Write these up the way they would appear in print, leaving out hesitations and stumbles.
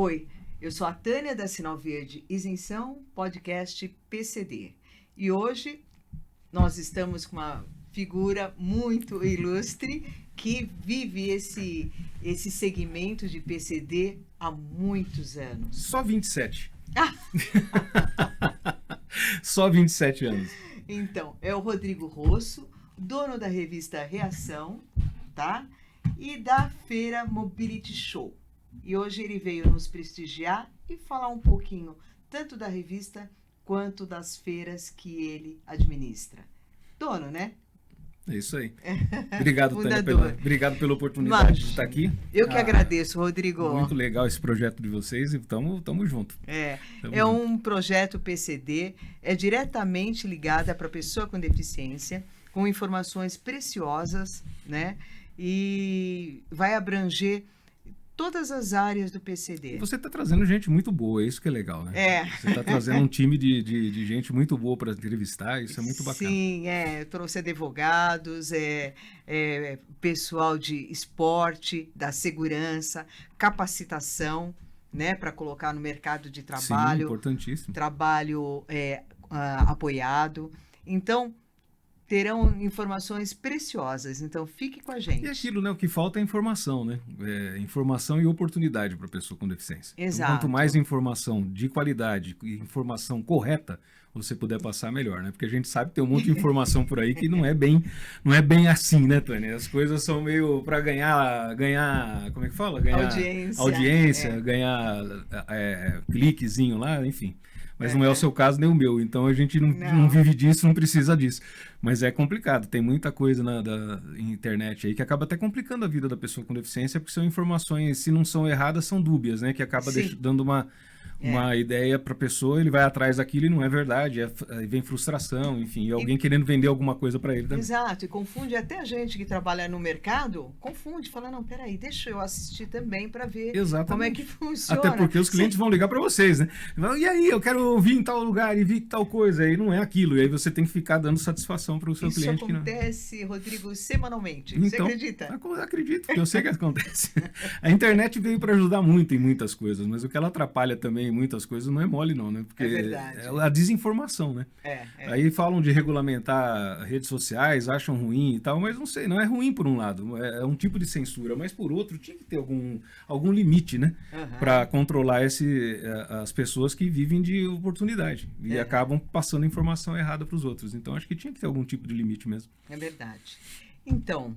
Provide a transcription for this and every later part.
Oi, eu sou a Tânia da Sinal Verde Isenção, podcast PCD. E hoje nós estamos com uma figura muito ilustre que vive esse segmento de PCD há muitos anos. Só 27. Só 27 anos. Então, é o Rodrigo Rosso, dono da revista Reação, tá? E da Feira Mobility Show. E hoje ele veio nos prestigiar e falar um pouquinho tanto da revista quanto das feiras que ele administra. Dono, né? É isso aí. Obrigado, Tânia, obrigado pela oportunidade de estar aqui. Eu que agradeço, Rodrigo. Muito legal esse projeto de vocês e estamos juntos. É um projeto PCD, é diretamente ligado para a pessoa com deficiência, com informações preciosas, né? E vai abranger todas as áreas do PCD. Você está trazendo gente muito boa, é isso que é legal, né? Você está trazendo um time de gente muito boa para entrevistar, isso é muito bacana. Sim, eu trouxe advogados, pessoal de esporte, da segurança, capacitação, né, para colocar no mercado de trabalho. Sim, importantíssimo. Trabalho apoiado. Então, terão informações preciosas, então fique com a gente. E aquilo, né? O que falta é informação, né? Informação e oportunidade para a pessoa com deficiência. Exato. Então, quanto mais informação de qualidade e informação correta você puder passar, melhor, né? Porque a gente sabe que tem um monte de informação por aí que não é bem assim, né, Tânia? As coisas são meio para ganhar, como é que fala? Ganhar audiência, ganhar cliquezinho lá, enfim. Mas não é o seu caso nem o meu, então a gente não vive disso, não precisa disso. Mas é complicado, tem muita coisa na internet aí que acaba até complicando a vida da pessoa com deficiência, porque são informações, se não são erradas, são dúbias, né? Que acaba dando uma ideia para a pessoa, ele vai atrás daquilo e não é verdade, aí vem frustração, enfim, e alguém querendo vender alguma coisa para ele também. Exato, e confunde até a gente que trabalha no mercado, fala, não, peraí, deixa eu assistir também para ver como é que funciona. Até porque os clientes vão ligar para vocês, né? E aí, eu quero ouvir em tal lugar e vi tal coisa, aí não é aquilo, e aí você tem que ficar dando satisfação para o seu cliente. Isso acontece, Rodrigo, semanalmente, você acredita? Acredito, porque eu sei que acontece. A internet veio para ajudar muito em muitas coisas, mas o que ela atrapalha também muitas coisas não é mole não, né? Porque é a desinformação, né? Aí falam de regulamentar redes sociais, acham ruim e tal, mas não sei, não é ruim por um lado, é um tipo de censura, mas por outro tinha que ter algum limite, né? Para controlar as pessoas que vivem de oportunidade e acabam passando informação errada para os outros. Então acho que tinha que ter algum tipo de limite mesmo. É verdade. Então,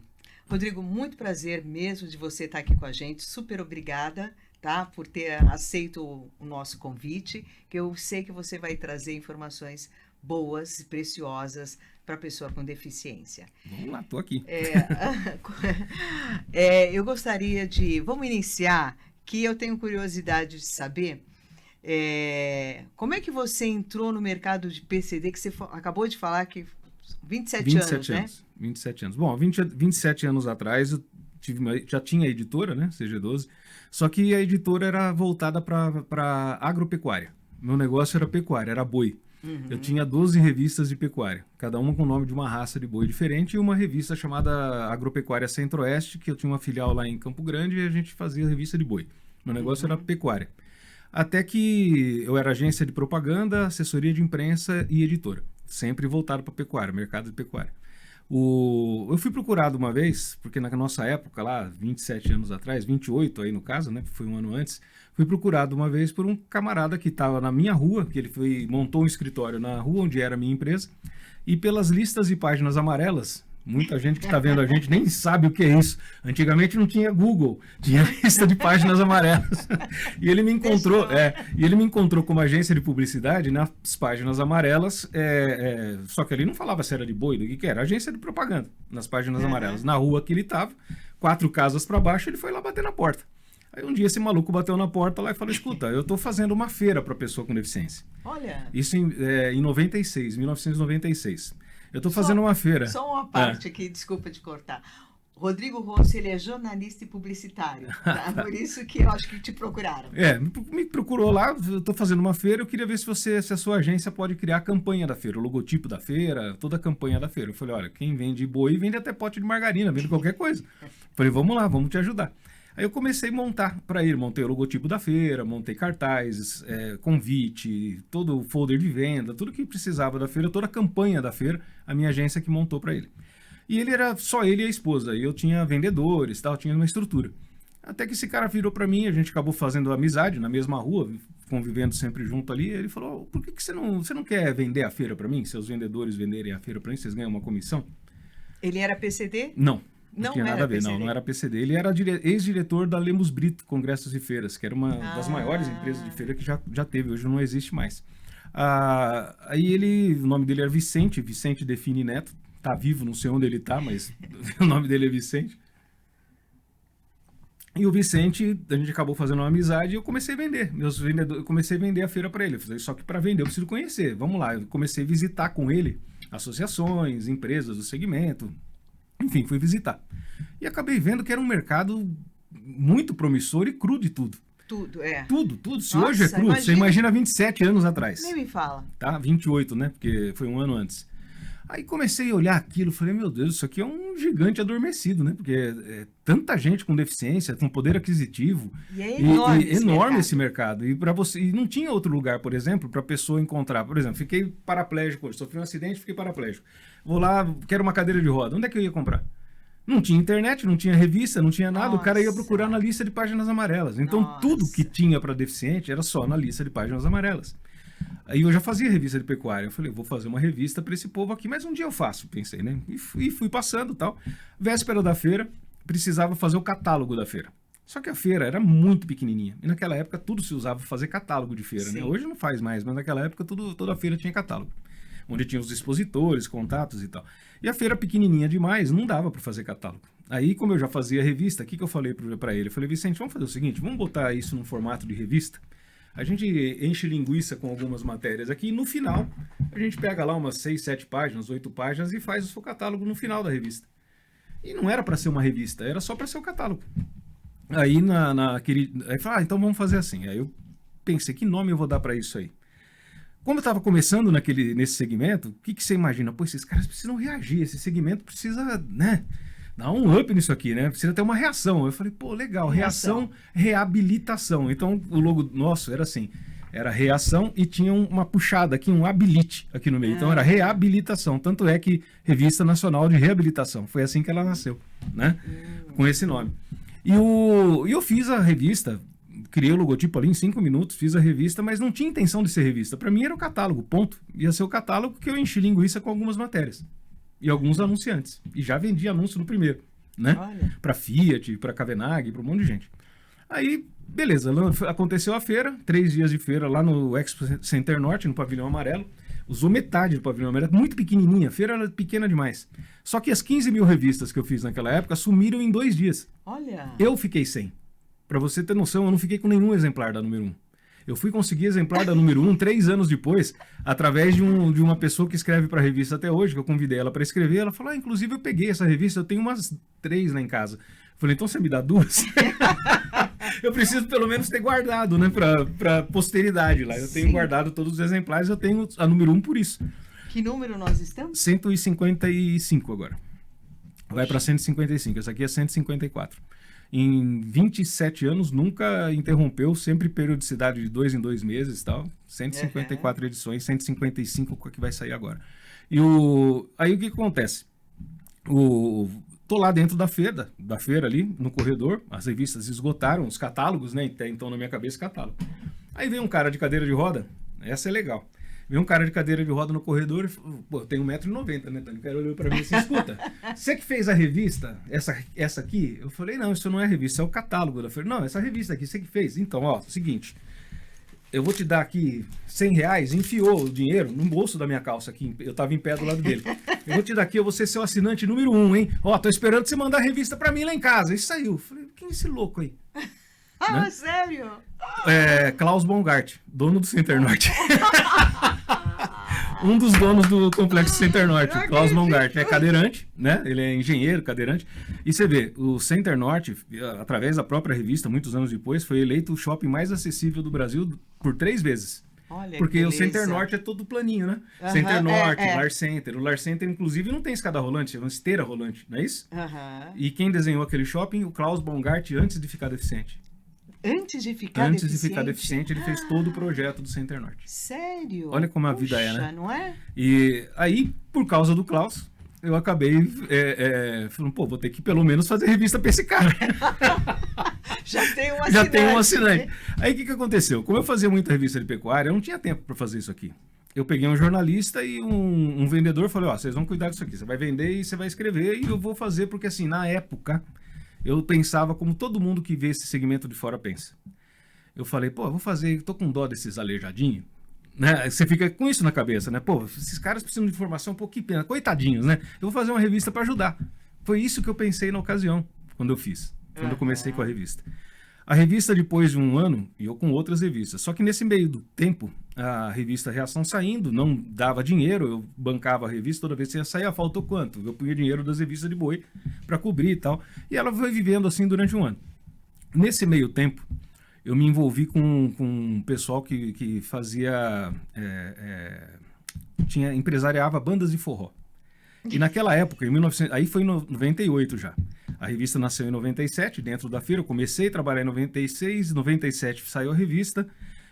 Rodrigo, muito prazer mesmo de você estar aqui com a gente, super obrigada, tá, por ter aceito o nosso convite, que eu sei que você vai trazer informações boas e preciosas para a pessoa com deficiência. Vamos lá, estou aqui. Eu gostaria vamos iniciar, que eu tenho curiosidade de saber, como é que você entrou no mercado de PCD, que você acabou de falar que 27 anos, né? 27 anos. Bom, 27 anos atrás eu já tinha a editora, né, CG12, só que a editora era voltada para agropecuária. Meu negócio era pecuária, era boi. Eu tinha 12 revistas de pecuária, cada uma com o nome de uma raça de boi diferente, e uma revista chamada Agropecuária Centro-Oeste, que eu tinha uma filial lá em Campo Grande e a gente fazia revista de boi. Meu negócio era pecuária. Até que eu era agência de propaganda, assessoria de imprensa e editora, sempre voltado para pecuária, mercado de pecuária. Eu fui procurado uma vez, porque na nossa época lá, 27 anos atrás, 28 aí no caso, né, foi um ano antes, fui procurado uma vez por um camarada que estava na minha rua, que ele montou um escritório na rua onde era a minha empresa, e pelas listas e páginas amarelas, muita gente que está vendo a gente nem sabe o que é isso. Antigamente não tinha Google, tinha lista de páginas amarelas. E ele me encontrou como agência de publicidade nas páginas amarelas, só que ele não falava se era de boi, do que era, agência de propaganda, nas páginas amarelas. Na rua que ele estava, 4 casas para baixo, ele foi lá bater na porta. Aí um dia esse maluco bateu na porta lá e falou, escuta, eu estou fazendo uma feira para pessoa com deficiência. Olha. Isso em 1996. Eu estou fazendo uma feira. Só uma parte aqui, desculpa te cortar. Rodrigo Rosso, ele é jornalista e publicitário, tá? Por isso que eu acho que te procuraram. Me procurou lá, eu estou fazendo uma feira, eu queria ver se a sua agência pode criar a campanha da feira, o logotipo da feira, toda a campanha da feira. Eu falei, olha, quem vende boi vende até pote de margarina, vende qualquer coisa. Falei, vamos lá, vamos te ajudar. Aí eu comecei a montar para ele, montei o logotipo da feira, montei cartazes, convite, todo o folder de venda, tudo que precisava da feira, toda a campanha da feira, a minha agência que montou para ele. E ele era só ele e a esposa, e eu tinha vendedores, tal, tinha uma estrutura. Até que esse cara virou para mim, a gente acabou fazendo amizade na mesma rua, convivendo sempre junto ali. Ele falou: por que você não quer vender a feira para mim? Seus vendedores venderem a feira para mim, vocês ganham uma comissão? Ele era PCD? Não. Não tinha nada era a ver, PCD. não era PCD. Ele era ex-diretor da Lemos Brito Congressos e Feiras, que era uma das maiores empresas de feira que já teve, hoje não existe mais. Aí o nome dele era Vicente Define Neto, tá vivo, não sei onde ele tá, mas o nome dele é Vicente. E o Vicente, a gente acabou fazendo uma amizade e eu comecei a vender. Eu comecei a vender a feira para ele. Eu falei, só que para vender eu preciso conhecer. Vamos lá. Eu comecei a visitar com ele associações, empresas do segmento. Enfim, fui visitar. E acabei vendo que era um mercado muito promissor e cru de tudo. Tudo, é. Tudo. Se Nossa, hoje é cru, você imagina 27 anos atrás. Nem me fala. Tá? 28, né? Porque foi um ano antes. Aí comecei a olhar aquilo, falei, meu Deus, isso aqui é um gigante adormecido, né? Porque é tanta gente com deficiência, com poder aquisitivo. E é enorme, enorme esse mercado. E para você, e não tinha outro lugar, por exemplo, para a pessoa encontrar. Por exemplo, fiquei paraplégico hoje, sofri um acidente, fiquei paraplégico. Vou lá, quero uma cadeira de roda. Onde é que eu ia comprar? Não tinha internet, não tinha revista, não tinha nada. Nossa. O cara ia procurar na lista de páginas amarelas. Então, tudo que tinha para deficiente era só na lista de páginas amarelas. Aí eu já fazia revista de pecuária. Eu falei, vou fazer uma revista para esse povo aqui, mas um dia eu faço, pensei, né? E fui passando e tal. Véspera da feira, precisava fazer o catálogo da feira. Só que a feira era muito pequenininha. E naquela época tudo se usava para fazer catálogo de feira, né? Hoje não faz mais, mas naquela época toda feira tinha catálogo. Onde tinha os expositores, contatos e tal. E a feira pequenininha demais, não dava para fazer catálogo. Aí, como eu já fazia revista, o que eu falei para ele? Eu falei, Vicente, vamos fazer o seguinte, vamos botar isso num formato de revista. A gente enche linguiça com algumas matérias aqui e no final a gente pega lá umas 6, 7 páginas, 8 páginas e faz o seu catálogo no final da revista. E não era para ser uma revista, era só para ser o catálogo. Aí aí falei, então vamos fazer assim. Aí eu pensei, que nome eu vou dar para isso aí? Como eu estava começando nesse segmento, o que você imagina? Pô, esses caras precisam reagir, esse segmento precisa, né? Dá um up nisso aqui, né? Precisa ter uma reação. Eu falei, pô, legal, reação, reabilitação. Então, o logo nosso era assim, era reação e tinha uma puxada aqui, um habilite aqui no meio. Então, era reabilitação. Tanto é que Revista Nacional de Reabilitação. Foi assim que ela nasceu, né? Com esse nome. E eu fiz a revista, criei o logotipo ali em 5 minutos, fiz a revista, mas não tinha intenção de ser revista. Para mim era o catálogo, ponto. Ia ser o catálogo que eu enchi linguiça com algumas matérias. E alguns anunciantes. E já vendi anúncio no primeiro, né? Para Fiat, para Cavenagh, para um monte de gente. Aí, beleza, aconteceu a feira, 3 dias de feira lá no Expo Center Norte, no Pavilhão Amarelo. Usou metade do Pavilhão Amarelo, muito pequenininha, a feira era pequena demais. Só que as 15 mil revistas que eu fiz naquela época sumiram em 2 dias. Olha! Eu fiquei sem. Para você ter noção, eu não fiquei com nenhum exemplar da número 1. Eu fui conseguir exemplar da número 1 3 anos depois, através de uma pessoa que escreve para a revista até hoje, que eu convidei ela para escrever. Ela falou, inclusive eu peguei essa revista, eu tenho umas 3 lá em casa. Eu falei, então você me dá 2? Eu preciso pelo menos ter guardado, né, para posteridade lá. Eu tenho guardado todos os exemplares, eu tenho a número 1 por isso. Que número nós estamos? 155 agora. Vai para 155, essa aqui é 154. Em 27 anos, nunca interrompeu, sempre periodicidade de 2 em 2 meses e tal. 154 edições, 155 que vai sair agora. Aí o que acontece? Tô lá dentro da feira ali, no corredor, as revistas esgotaram, os catálogos, né? Então na minha cabeça, catálogo. Aí vem um cara de cadeira de roda, essa é legal. Veio um cara de cadeira de roda no corredor e falou, pô, eu tenho 1,90 m, né, Tânia? O cara olhou pra mim assim, escuta, você que fez a revista, essa aqui? Eu falei, não, isso não é revista, é o catálogo da feira. Não, essa revista aqui, você que fez. Então, ó, seguinte, eu vou te dar aqui R$100, enfiou o dinheiro no bolso da minha calça aqui, eu tava em pé do lado dele. Eu vou te dar aqui, eu vou ser seu assinante número 1, hein? Ó, tô esperando você mandar a revista pra mim lá em casa. E saiu. Eu falei, quem é esse louco aí? Né? Sério? Klaus Bongart, dono do Center Norte. Um dos donos do Complexo Center Norte, Klaus Bongart, é cadeirante, né? Ele é engenheiro, cadeirante. E você vê, o Center Norte, através da própria revista, muitos anos depois, foi eleito o shopping mais acessível do Brasil por 3 vezes. Olha que Porque o beleza. Center Norte é todo planinho, né? Aham, Center Norte, é. Lar Center. O Lar Center, inclusive, não tem escada rolante, é uma esteira rolante, não é isso? Aham. E quem desenhou aquele shopping? O Klaus Bongart, antes de ficar deficiente. Antes de ficar Antes deficiente? de ficar deficiente, ele fez todo o projeto do Center Norte. Sério? Olha como a vida é, né? Não é? E aí, por causa do Klaus, eu acabei falando, pô, vou ter que pelo menos fazer revista pra esse cara. Já tem um assinante. Já tem um assinante. Aí o que aconteceu? Como eu fazia muita revista de pecuária, eu não tinha tempo para fazer isso aqui. Eu peguei um jornalista e um vendedor, falei, ó, vocês vão cuidar disso aqui, você vai vender e você vai escrever e eu vou fazer, porque assim, na época, eu pensava como todo mundo que vê esse segmento de fora pensa. Eu falei, pô, eu vou fazer, tô com dó desses aleijadinhos, né? Você fica com isso na cabeça, né? Pô, esses caras precisam de informação, pô, que pena, coitadinhos, né? Eu vou fazer uma revista para ajudar. Foi isso que eu pensei na ocasião, quando eu fiz, quando eu comecei com a revista. A revista, depois de um ano, e eu com outras revistas. Só que nesse meio do tempo, a revista Reação saindo, não dava dinheiro, eu bancava a revista, toda vez que ia sair, faltou quanto? Eu punha dinheiro das revistas de boi para cobrir e tal. E ela foi vivendo assim durante um ano. Nesse meio tempo, eu me envolvi com um pessoal que fazia... empresariava bandas de forró. E naquela época, aí foi em 98 já. A revista nasceu em 97, dentro da feira. Eu comecei a trabalhar em 96, em 97 saiu a revista.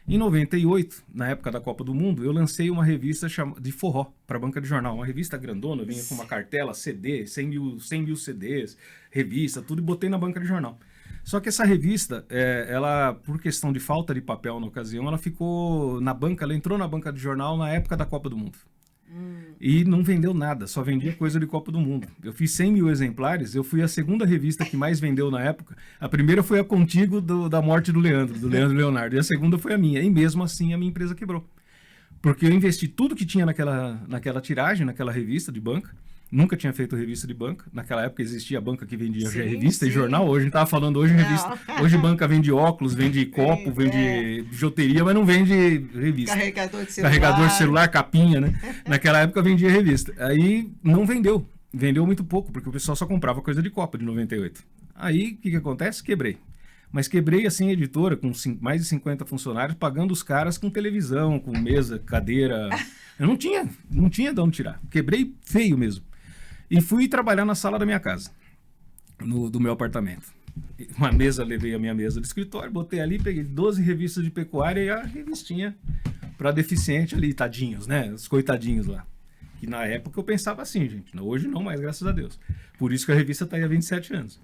Em 98, na época da Copa do Mundo, eu lancei uma revista de forró para a banca de jornal. Uma revista grandona, vinha com uma cartela, CD, 100 mil CDs, revista, tudo, e botei na banca de jornal. Só que essa revista, ela, por questão de falta de papel na ocasião, ela ficou na banca, ela entrou na banca de jornal na época da Copa do Mundo. E não vendeu nada, só vendia coisa de Copa do Mundo. Eu fiz 100 mil exemplares, eu fui a segunda revista que mais vendeu na época. A primeira foi a Contigo da morte do Leandro Leonardo, e a segunda foi a minha. E mesmo assim a minha empresa quebrou. Porque eu investi tudo que tinha naquela tiragem, naquela revista de banca. Nunca tinha feito revista de banca. Naquela época existia a banca que vendia revista e jornal. Hoje a gente estava falando, hoje revista. Hoje banca vende óculos, vende copo, vende bijuteria, mas não vende revista. Carregador de celular, capinha, né? Naquela época vendia revista. Aí não vendeu. Vendeu muito pouco, porque o pessoal só comprava coisa de Copa de 98. Aí o que acontece? Quebrei. Mas quebrei assim a editora com mais de 50 funcionários, pagando os caras com televisão, com mesa, cadeira. Eu não tinha de onde tirar. Quebrei feio mesmo. E fui trabalhar na sala da minha casa, do meu apartamento. Uma mesa, levei a minha mesa do escritório, botei ali, peguei 12 revistas de pecuária e a revistinha para deficiente ali, tadinhos, né? Os coitadinhos lá. Que na época eu pensava assim, gente. Hoje não mais, graças a Deus. Por isso que a revista está aí há 27 anos.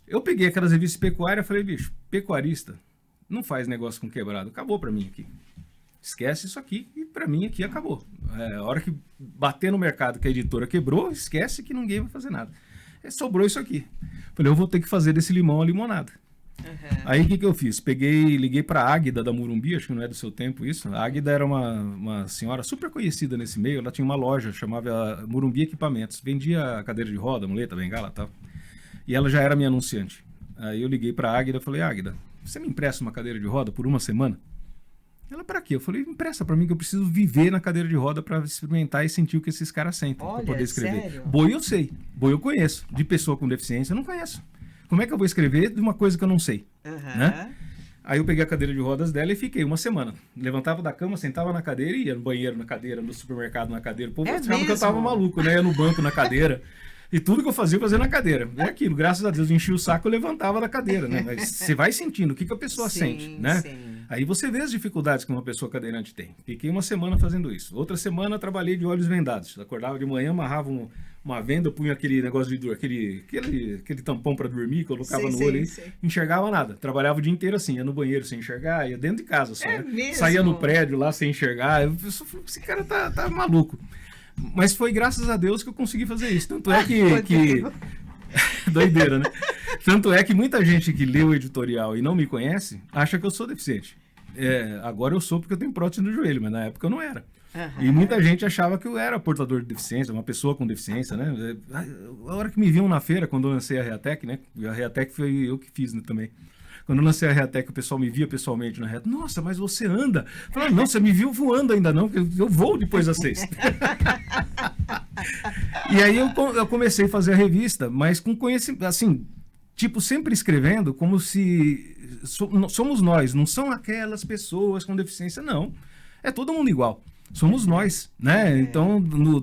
Eu peguei aquelas revistas de pecuária e falei, bicho, pecuarista não faz negócio com quebrado. Acabou para mim aqui. Esquece isso aqui e para mim aqui acabou. A hora que bater no mercado que a editora quebrou, esquece que ninguém vai fazer nada. Sobrou isso aqui. Falei, eu vou ter que fazer desse limão a limonada. Aí o que eu fiz? Liguei para a Águida da Murumbi, acho que não é do seu tempo isso. A Águida era uma senhora super conhecida nesse meio, ela tinha uma loja, chamava Murumbi Equipamentos. Vendia cadeira de roda, muleta, bengala e tal. E ela já era minha anunciante. Aí eu liguei para a Águida e falei, Águida, você me empresta uma cadeira de roda por uma semana? Ela, para quê? Eu falei, empresta para mim que eu preciso viver na cadeira de roda para experimentar e sentir o que esses caras sentem para poder escrever. Sério? Boi eu sei, boi eu conheço. De pessoa com deficiência eu não conheço. Como é que eu vou escrever de uma coisa que eu não sei? Né? Aí eu peguei a cadeira de rodas dela e fiquei uma semana. Levantava da cama, sentava na cadeira e ia no banheiro na cadeira, no supermercado na cadeira. O povo achava que eu tava maluco, né? Ia no banco na cadeira. E tudo que eu fazia na cadeira. É aquilo, graças a Deus, eu enchia o saco e levantava da cadeira, né? Mas você vai sentindo o que a pessoa sente, né? Sim. Aí você vê as dificuldades que uma pessoa cadeirante tem. Fiquei uma semana fazendo isso. Outra semana trabalhei de olhos vendados. Acordava de manhã, amarrava uma venda, punha aquele negócio de aquele tampão para dormir, colocava no olho e enxergava nada. Trabalhava o dia inteiro assim, ia no banheiro sem enxergar, ia dentro de casa só. Saía no prédio lá sem enxergar. Eu falei, esse cara tá maluco. Mas foi graças a Deus que eu consegui fazer isso. Tanto é que doideira, né? Tanto é que muita gente que lê o editorial e não me conhece, acha que eu sou deficiente. Agora eu sou porque eu tenho prótese no joelho, mas na época eu não era. E muita gente achava que eu era portador de deficiência, uma pessoa com deficiência, né? A hora que me viam na feira, quando eu lancei a Reatec, né? A Reatec foi eu que fiz, né, também. Quando eu lancei a Reatec, o pessoal me via pessoalmente na Reatec. Nossa, mas você anda? Eu falei, não, você me viu voando ainda não, porque eu vou depois das 6. E aí eu comecei a fazer a revista, mas com conhecimento, assim, tipo, sempre escrevendo como se somos nós, não são aquelas pessoas com deficiência, não. É todo mundo igual. Somos nós, né? Então,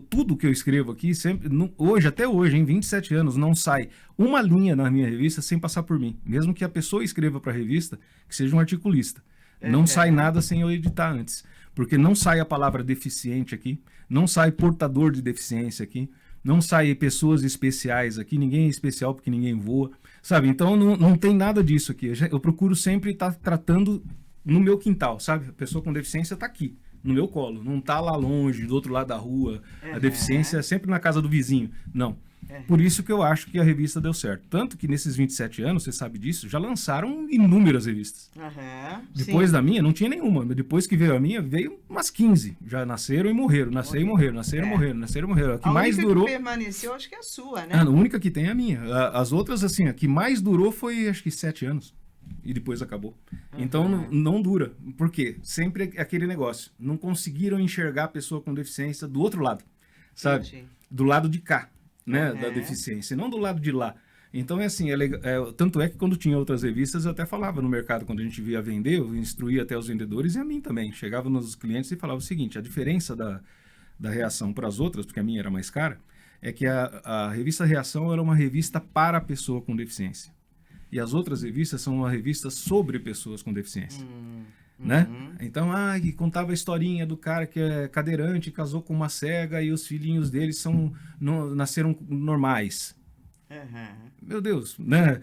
tudo que eu escrevo aqui, sempre, hoje, até hoje, em 27 anos, não sai uma linha na minha revista sem passar por mim. Mesmo que a pessoa escreva para a revista, que seja um articulista. Não sai nada sem eu editar antes. Porque não sai a palavra deficiente aqui, não sai portador de deficiência aqui, não sai pessoas especiais aqui, ninguém é especial porque ninguém voa, sabe? Então, não tem nada disso aqui. Eu procuro sempre estar tratando no meu quintal, sabe? A pessoa com deficiência está aqui, no meu colo, não está lá longe, do outro lado da rua. A deficiência é sempre na casa do vizinho. Não. Por isso que eu acho que a revista deu certo. Tanto que nesses 27 anos, você sabe disso, já lançaram inúmeras revistas. Depois da minha, não tinha nenhuma. Mas depois que veio a minha, veio umas 15. Já nasceram e morreram. Nasceram e morreram. Nasceram e morreram. Nasceram e morreram. A que mais durou... que permaneceu, acho que é a sua, né? A única que tem é a minha. As outras, assim, a que mais durou foi, acho que 7 anos. E depois acabou. Então, não dura. Por quê? Sempre é aquele negócio. Não conseguiram enxergar a pessoa com deficiência do outro lado. Sabe? Entendi. Do lado de cá. Né, da deficiência, não do lado de lá. Então é assim, tanto é que quando tinha outras revistas eu até falava no mercado, quando a gente via vender, eu instruía até os vendedores e a mim também. Chegava nos clientes e falava o seguinte: a diferença da Reação para as outras, porque a minha era mais cara, é que a revista Reação era uma revista para a pessoa com deficiência. E as outras revistas são uma revista sobre pessoas com deficiência. Né? Então, que contava a historinha do cara que é cadeirante, casou com uma cega e os filhinhos dele nasceram normais. Meu Deus, né?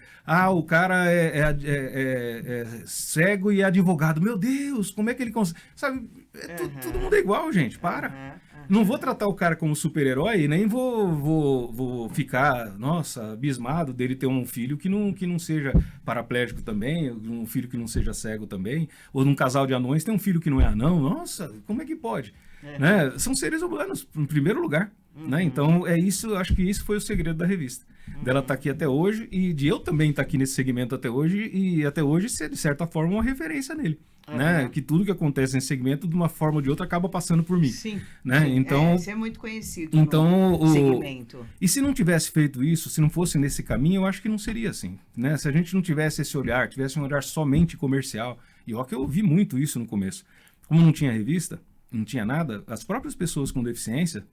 O cara é cego e é advogado. Meu Deus, como é que ele consegue? Sabe, todo mundo é igual, gente, para. Não vou tratar o cara como super-herói, nem vou ficar, nossa, abismado dele ter um filho que não seja paraplégico também, um filho que não seja cego também, ou num casal de anões tem um filho que não é anão. Nossa, como é que pode? Né? São seres humanos, em primeiro lugar. Né? Então, acho que isso foi o segredo da revista. Dela estar aqui até hoje e de eu também estar aqui nesse segmento até hoje e até hoje ser, de certa forma, uma referência nele. Né? Que tudo que acontece nesse segmento, de uma forma ou de outra, acaba passando por mim. Sim. Né? Sim. Então, isso é muito conhecido no segmento. E se não tivesse feito isso, se não fosse nesse caminho, eu acho que não seria assim. Né? Se a gente não tivesse esse olhar, tivesse um olhar somente comercial, e ó que eu ouvi muito isso no começo. Como não tinha revista, não tinha nada, as próprias pessoas com deficiência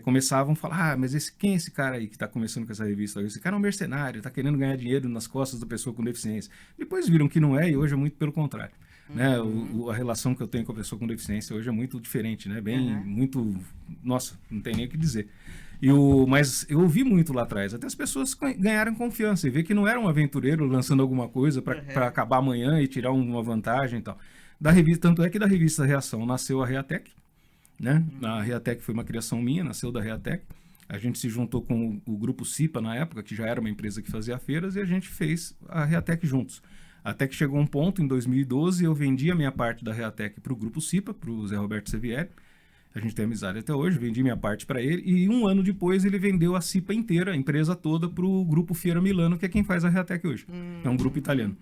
começavam a falar: mas quem é esse cara aí que está começando com essa revista? Esse cara é um mercenário, está querendo ganhar dinheiro nas costas da pessoa com deficiência. Depois viram que não é, e hoje é muito pelo contrário. Né? A relação que eu tenho com a pessoa com deficiência hoje é muito diferente, né? Muito... Nossa, não tem nem o que dizer. Mas eu ouvi muito lá atrás, até as pessoas ganharam confiança e ver que não era um aventureiro lançando alguma coisa para acabar amanhã e tirar uma vantagem e tal. Tanto é que da revista Reação nasceu a Reatec, né? A Reatec foi uma criação minha, nasceu da Reatec. A gente se juntou com o grupo CIPA na época, que já era uma empresa que fazia feiras, e a gente fez a Reatec juntos. Até que chegou um ponto, em 2012, eu vendi a minha parte da Reatec para o grupo CIPA, para o Zé Roberto Sevieri. A gente tem amizade até hoje, vendi minha parte para ele, e um ano depois ele vendeu a CIPA inteira, a empresa toda, para o grupo Fiera Milano, que é quem faz a Reatec hoje. É um grupo italiano.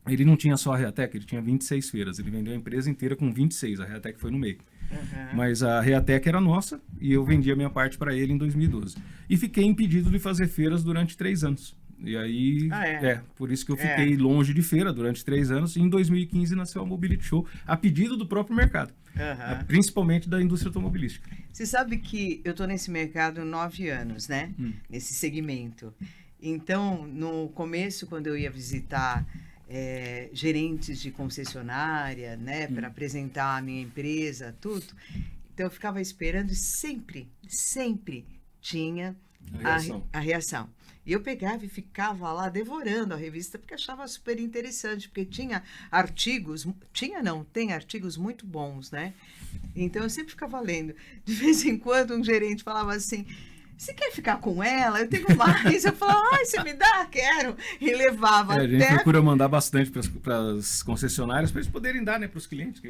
Ele não tinha só a Reatec, ele tinha 26 feiras. Ele vendeu a empresa inteira com 26, a Reatec foi no meio. Mas a Reatec era nossa e eu vendi a minha parte para ele em 2012. E fiquei impedido de fazer feiras durante 3 anos. E aí, por isso que eu fiquei longe de feira durante 3 anos. E em 2015 nasceu a Mobility Show, a pedido do próprio mercado. Principalmente da indústria automobilística. Você sabe que eu estou nesse mercado há 9 anos, né? Nesse segmento. Então, no começo, quando eu ia visitar gerentes de concessionária, né, para apresentar a minha empresa, tudo, então eu ficava esperando e sempre tinha a reação. E eu pegava e ficava lá devorando a revista porque achava super interessante, porque tinha artigos, tem artigos muito bons, né? Então eu sempre ficava lendo. De vez em quando um gerente falava assim: você quer ficar com ela? Eu tenho mais. Eu falava: você me dá? Quero. E levava. A gente procura mandar bastante para as concessionárias para eles poderem dar, né, para os clientes.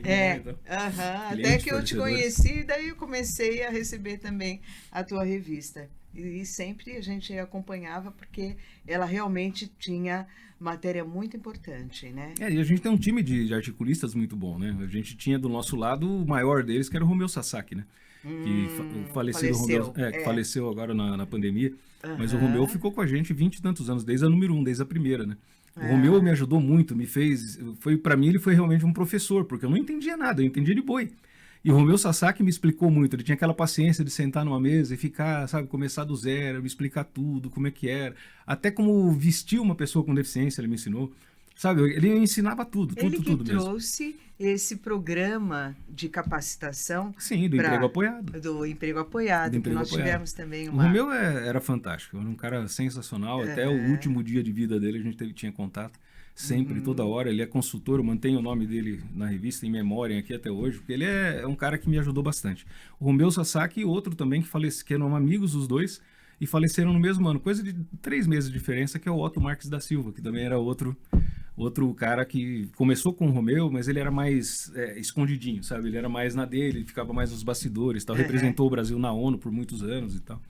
Até que eu te conheci, daí eu comecei a receber também a tua revista. E sempre a gente acompanhava porque ela realmente tinha matéria muito importante, né? E a gente tem um time de articulistas muito bom, né? A gente tinha do nosso lado o maior deles, que era o Romeu Sasaki, né? Que faleceu agora na pandemia. Mas o Romeu ficou com a gente 20 e tantos anos, desde a número 1, desde a primeira, né? O Romeu me ajudou muito, para mim ele foi realmente um professor, porque eu não entendia nada, eu entendia de boi. E o Romeu Sasaki me explicou muito. Ele tinha aquela paciência de sentar numa mesa e ficar, sabe, começar do zero, me explicar tudo, como é que era. Até como vestir uma pessoa com deficiência, ele me ensinou. Sabe, ele ensinava tudo, Ele que tudo mesmo. trouxe esse programa de capacitação. Sim, do emprego apoiado. Do emprego apoiado, Do emprego que nós apoiado. tivemos também O uma... Romeu era fantástico, era um cara sensacional. Até o último dia de vida dele a gente tinha contato. Sempre, toda hora. Ele é consultor, eu mantenho o nome dele na revista em memória aqui até hoje, porque ele é um cara que me ajudou bastante. O Romeu Sasaki e outro também que eram amigos os dois e faleceram no mesmo ano. Coisa de 3 meses de diferença, que é o Otto Marques da Silva, que também era outro cara que começou com o Romeu, mas ele era mais escondidinho, sabe? Ele era mais na dele, ficava mais nos bastidores, tal. Representou o Brasil na ONU por muitos anos e tal.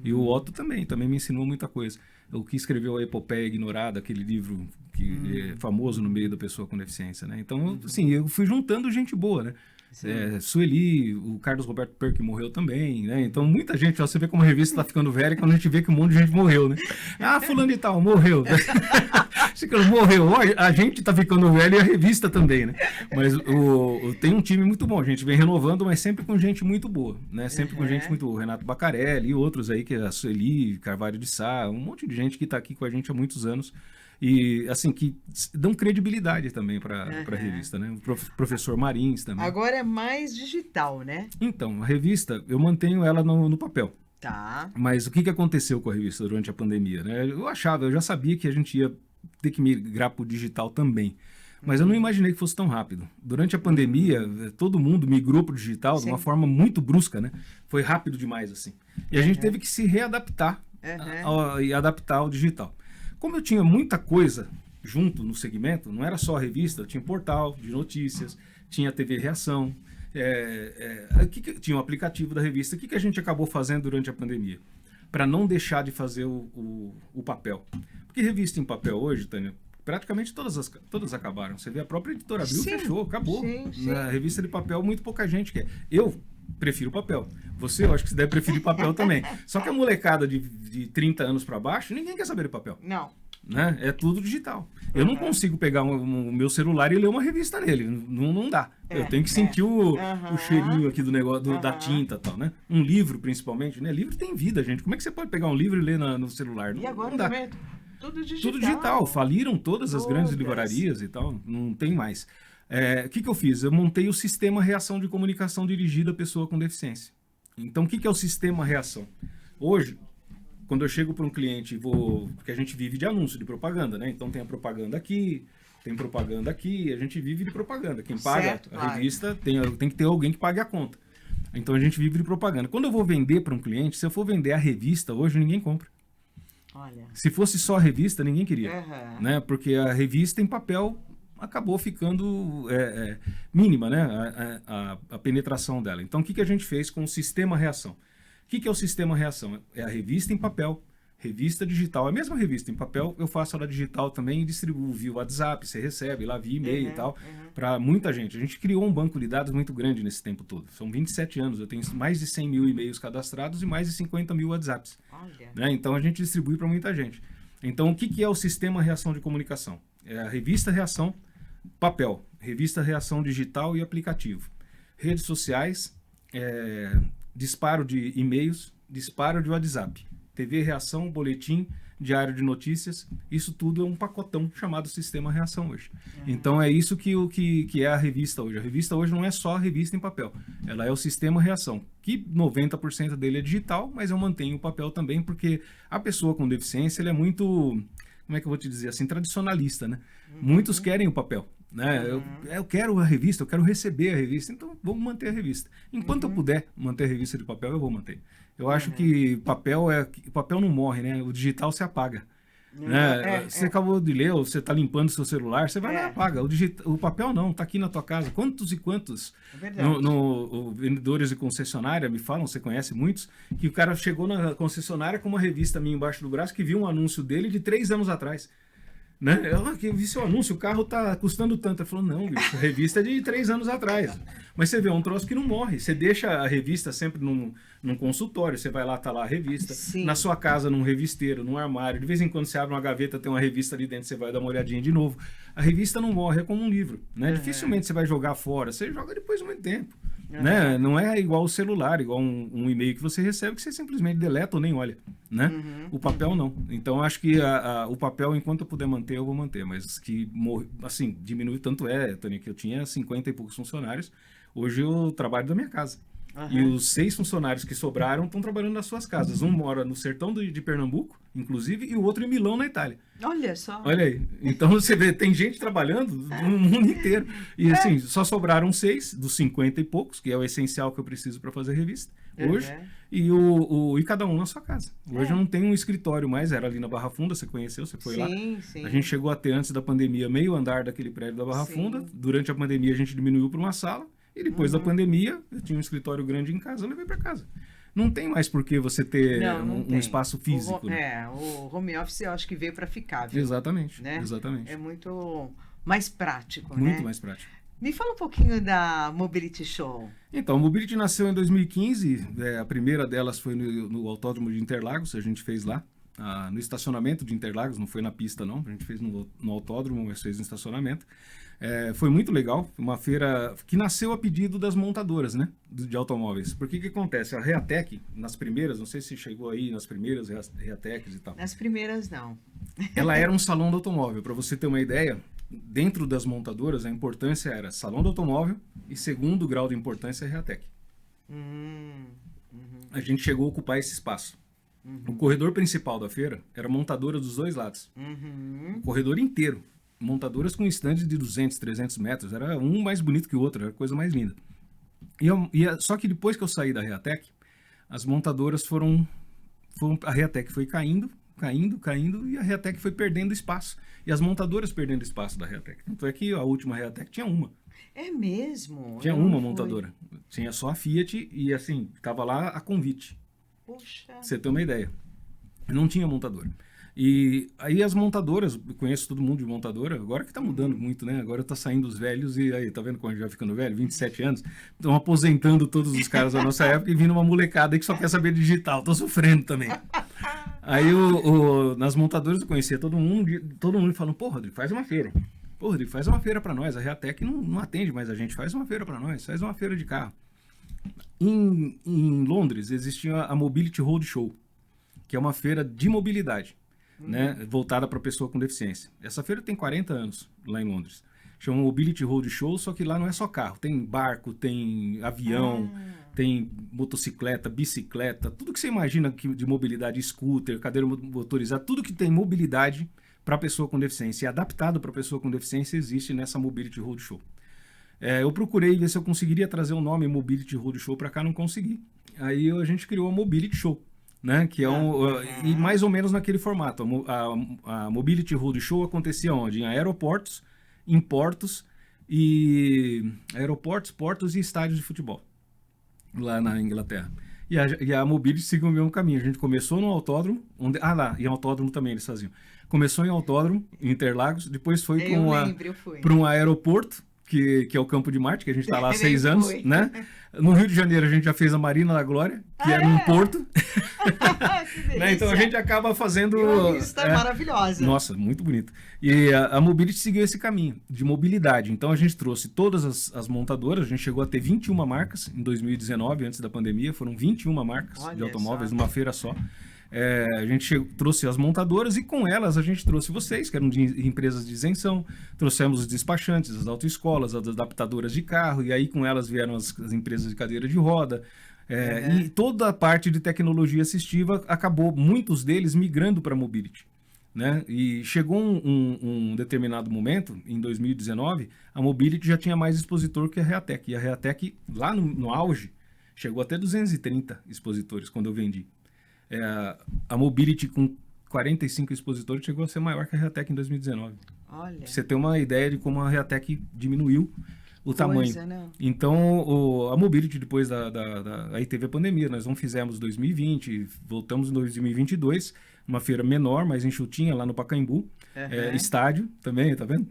E o Otto também me ensinou muita coisa. O que escreveu a Epopeia Ignorada, aquele livro que é famoso no meio da pessoa com deficiência, né? Então, assim, eu fui juntando gente boa, né? Sueli, o Carlos Roberto Perk morreu também, né? Então muita gente, você vê como a revista tá ficando velha quando a gente vê que um monte de gente morreu, né? Ah, fulano de tal, morreu. Morreu, a gente tá ficando velho e a revista também, né? Mas tem um time muito bom, a gente vem renovando, mas sempre com gente muito boa, né? Sempre com gente muito boa. Renato Bacarelli e outros aí, que é a Sueli, Carvalho de Sá, um monte de gente que tá aqui com a gente há muitos anos. E, assim, que dão credibilidade também para a revista, né? O professor Marins também. Agora é mais digital, né? Então, a revista, eu mantenho ela no papel. Tá. Mas o que aconteceu com a revista durante a pandemia, né? Eu já sabia que a gente ia ter que migrar para o digital também. Mas eu não imaginei que fosse tão rápido. Durante a pandemia, todo mundo migrou para o digital de uma forma muito brusca, né? Foi rápido demais, assim. E a gente teve que se readaptar e adaptar ao digital. Como eu tinha muita coisa junto no segmento, não era só a revista, tinha portal de notícias, tinha TV Reação, tinha o aplicativo da revista. O que a gente acabou fazendo durante a pandemia? Para não deixar de fazer o papel. Porque revista em papel hoje, Tânia, praticamente todas acabaram. Você vê, a própria Editora Abril fechou, acabou. Sim. Na revista de papel, muito pouca gente quer. Eu prefiro papel. Eu acho que você deve preferir papel também. Só que a molecada de 30 anos para baixo, ninguém quer saber de papel. Não. Né? É tudo digital. Eu não consigo pegar o meu celular e ler uma revista nele. Não dá. Eu tenho que sentir o cheirinho aqui do negócio, da tinta e tal, né? Um livro, principalmente, né? Livro tem vida, gente. Como é que você pode pegar um livro e ler no celular? E agora não dá. também tudo digital. Tudo digital. Faliram todas as grandes livrarias e tal. Não tem mais. O que eu fiz? Eu montei o sistema Reação de Comunicação dirigido à pessoa com deficiência. Então, o que é o sistema Reação? Hoje, quando eu chego para um cliente, porque a gente vive de anúncio, de propaganda, né? Então, tem a propaganda aqui, tem propaganda aqui, a gente vive de propaganda. Quem paga a revista tem que ter alguém que pague a conta. Então, a gente vive de propaganda. Quando eu vou vender para um cliente, se eu for vender a revista, hoje ninguém compra. Olha. Se fosse só a revista, ninguém queria. Né? Porque a revista em papel acabou ficando mínima, né? A penetração dela. Então, o que a gente fez com o sistema Reação? O que é o sistema Reação? É a revista em papel, revista digital. A mesma revista em papel, eu faço ela digital também e distribuo via WhatsApp, você recebe lá via e-mail e tal, para muita gente. A gente criou um banco de dados muito grande nesse tempo todo. São 27 anos, eu tenho mais de 100 mil e-mails cadastrados e mais de 50 mil WhatsApps. Né? Então, a gente distribui para muita gente. Então, o que é o sistema Reação de Comunicação? É a revista Reação papel, revista Reação digital e aplicativo. Redes sociais, disparo de e-mails, disparo de WhatsApp, TV Reação, boletim, diário de notícias, isso tudo é um pacotão chamado Sistema Reação hoje. Então é isso que é a revista hoje. A revista hoje não é só a revista em papel, ela é o Sistema Reação, que 90% dele é digital, mas eu mantenho o papel também, porque a pessoa com deficiência, ele é muito, como é que eu vou te dizer assim, tradicionalista, né? Muitos querem o papel. Né? Eu quero a revista, eu quero receber a revista, então vamos manter a revista. Enquanto eu puder manter a revista de papel, eu vou manter. Eu acho que papel não morre, né? O digital se apaga. Né? Você acabou de ler, ou você está limpando seu celular, você vai lá e apaga. O papel não, está aqui na tua casa. Quantos e quantos vendedores de concessionária me falam, você conhece muitos, que o cara chegou na concessionária com uma revista minha embaixo do braço, que viu um anúncio dele de 3 anos atrás. Né? Eu vi seu anúncio, o carro tá custando tanto. Ele falou, não, bicho, a revista é de 3 anos atrás. Mas você vê, é um troço que não morre. Você deixa a revista sempre num consultório, você vai lá, tá lá a revista. Sim. Na sua casa, num revisteiro, num armário. De vez em quando você abre uma gaveta, tem uma revista ali dentro, você vai dar uma olhadinha de novo. A revista não morre, é como um livro. Né? Dificilmente você vai jogar fora, você joga depois de muito tempo. né? Não é igual o celular, igual um e-mail que você recebe que você simplesmente deleta ou nem olha, né? O papel não. Então acho que o papel, enquanto eu puder manter, eu vou manter, mas que assim, diminui tanto Tony, que eu tinha 50 e poucos funcionários, hoje eu trabalho da minha casa. E os 6 funcionários que sobraram estão trabalhando nas suas casas. Um mora no sertão de Pernambuco, inclusive, e o outro em Milão, na Itália. Olha só. Olha aí. Então você vê, tem gente trabalhando no mundo inteiro. E assim, só sobraram 6 dos 50 e poucos, que é o essencial que eu preciso para fazer a revista hoje. E cada um na sua casa. Hoje eu não tenho um escritório mais, era ali na Barra Funda, você conheceu, você foi lá. Sim. A gente chegou a ter, antes da pandemia, meio andar daquele prédio da Barra Funda. Durante a pandemia a gente diminuiu para uma sala. E depois da pandemia, eu tinha um escritório grande em casa, eu levei para casa. Não tem mais por que você ter um espaço físico. O home office eu acho que veio para ficar, viu? Exatamente, né? Exatamente. É muito mais prático, Muito mais prático. Me fala um pouquinho da Mobility Show. Então, a Mobility nasceu em 2015, a primeira delas foi no Autódromo de Interlagos, a gente fez lá, no estacionamento de Interlagos, não foi na pista não, a gente fez no autódromo, mas fez no estacionamento. Foi muito legal, uma feira que nasceu a pedido das montadoras, né, de automóveis. Porque que acontece? A Reatec, nas primeiras, não sei se chegou aí nas primeiras Reatecs e tal. Nas primeiras, não. Ela era um salão do automóvel. Para você ter uma ideia, dentro das montadoras, a importância era salão do automóvel e segundo grau de importância, Reatec. A gente chegou a ocupar esse espaço. O corredor principal da feira era montadora dos dois lados. O corredor inteiro. Montadoras com estandes de 200, 300 metros. Era um mais bonito que o outro, era a coisa mais linda. Só que depois que eu saí da Reatec, as montadoras a Reatec foi caindo, e a Reatec foi perdendo espaço. E as montadoras perdendo espaço da Reatec. Tanto é que a última Reatec tinha uma. É mesmo? Tinha uma montadora. Tinha só a Fiat e assim, estava lá a convite. Poxa. Pra você ter uma ideia. Não tinha montadora. E aí as montadoras, eu conheço todo mundo de montadora, agora que tá mudando muito, né? Agora tá saindo os velhos e aí, tá vendo como a gente vai ficando velho? 27 anos, estão aposentando todos os caras da nossa época e vindo uma molecada aí que só quer saber digital, tô sofrendo também. Aí nas montadoras eu conhecia todo mundo falando, pô, Rodrigo, faz uma feira. Pô, Rodrigo, faz uma feira pra nós, a Reatec não atende mais a gente, faz uma feira pra nós, faz uma feira de carro. Em Londres existia a Mobility Road Show, que é uma feira de mobilidade. Né, voltada para pessoa com deficiência. Essa feira tem 40 anos lá em Londres. Chama Mobility Road Show, só que lá não é só carro. Tem barco, tem avião, tem motocicleta, bicicleta, tudo que você imagina de mobilidade, scooter, cadeira motorizada, tudo que tem mobilidade para pessoa com deficiência e adaptado para pessoa com deficiência existe nessa Mobility Road Show. Eu procurei ver se eu conseguiria trazer o nome Mobility Road Show para cá, não consegui. Aí a gente criou a Mobility Show. Né? Que é e mais ou menos naquele formato. A Mobility Road Show acontecia onde? Em aeroportos, em portos portos e estádios de futebol lá na Inglaterra. E a Mobility seguiu o mesmo caminho. A gente começou no autódromo, em autódromo também eles faziam. Começou em autódromo, em Interlagos, depois foi para um aeroporto, que é o Campo de Marte, que a gente está lá há 6 anos, né? No Rio de Janeiro a gente já fez a Marina da Glória, que era um porto. Né? Então a gente acaba fazendo... Uma vista maravilhosa. Nossa, muito bonito. E a Mobility seguiu esse caminho de mobilidade. Então a gente trouxe todas as montadoras, a gente chegou a ter 21 marcas em 2019, antes da pandemia, foram 21 marcas de automóveis numa feira só. A gente trouxe as montadoras e com elas a gente trouxe vocês, que eram de empresas de isenção, trouxemos os despachantes, as autoescolas, as adaptadoras de carro, e aí com elas vieram as empresas de cadeira de roda, e toda a parte de tecnologia assistiva acabou, muitos deles, migrando para a Mobility. Né? E chegou um determinado momento, em 2019, a Mobility já tinha mais expositor que a Reatec, e a Reatec, lá no auge, chegou até 230 expositores quando eu vendi. A Mobility com 45 expositores chegou a ser maior que a Reatec em 2019. Olha. Pra você ter uma ideia de como a Reatec diminuiu o tamanho. Né? Então, a Mobility, depois aí teve a pandemia, nós não fizemos 2020, voltamos em 2022, uma feira menor, mais enxutinha, lá no Pacaembu. Estádio também, tá vendo?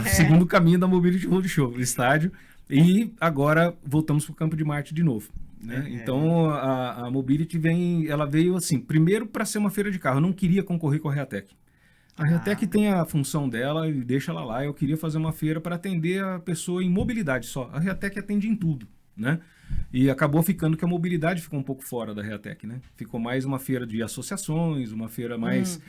Segundo caminho da Mobility Road Show, estádio. E agora voltamos para o Campo de Marte de novo. Né? Então a Mobility veio assim, primeiro para ser uma feira de carro, eu não queria concorrer com a Reatec. A Reatec tem a função dela e deixa ela lá, eu queria fazer uma feira para atender a pessoa em mobilidade só. A Reatec atende em tudo, né? E acabou ficando que a mobilidade ficou um pouco fora da Reatec, né? Ficou mais uma feira de associações, uma feira mais,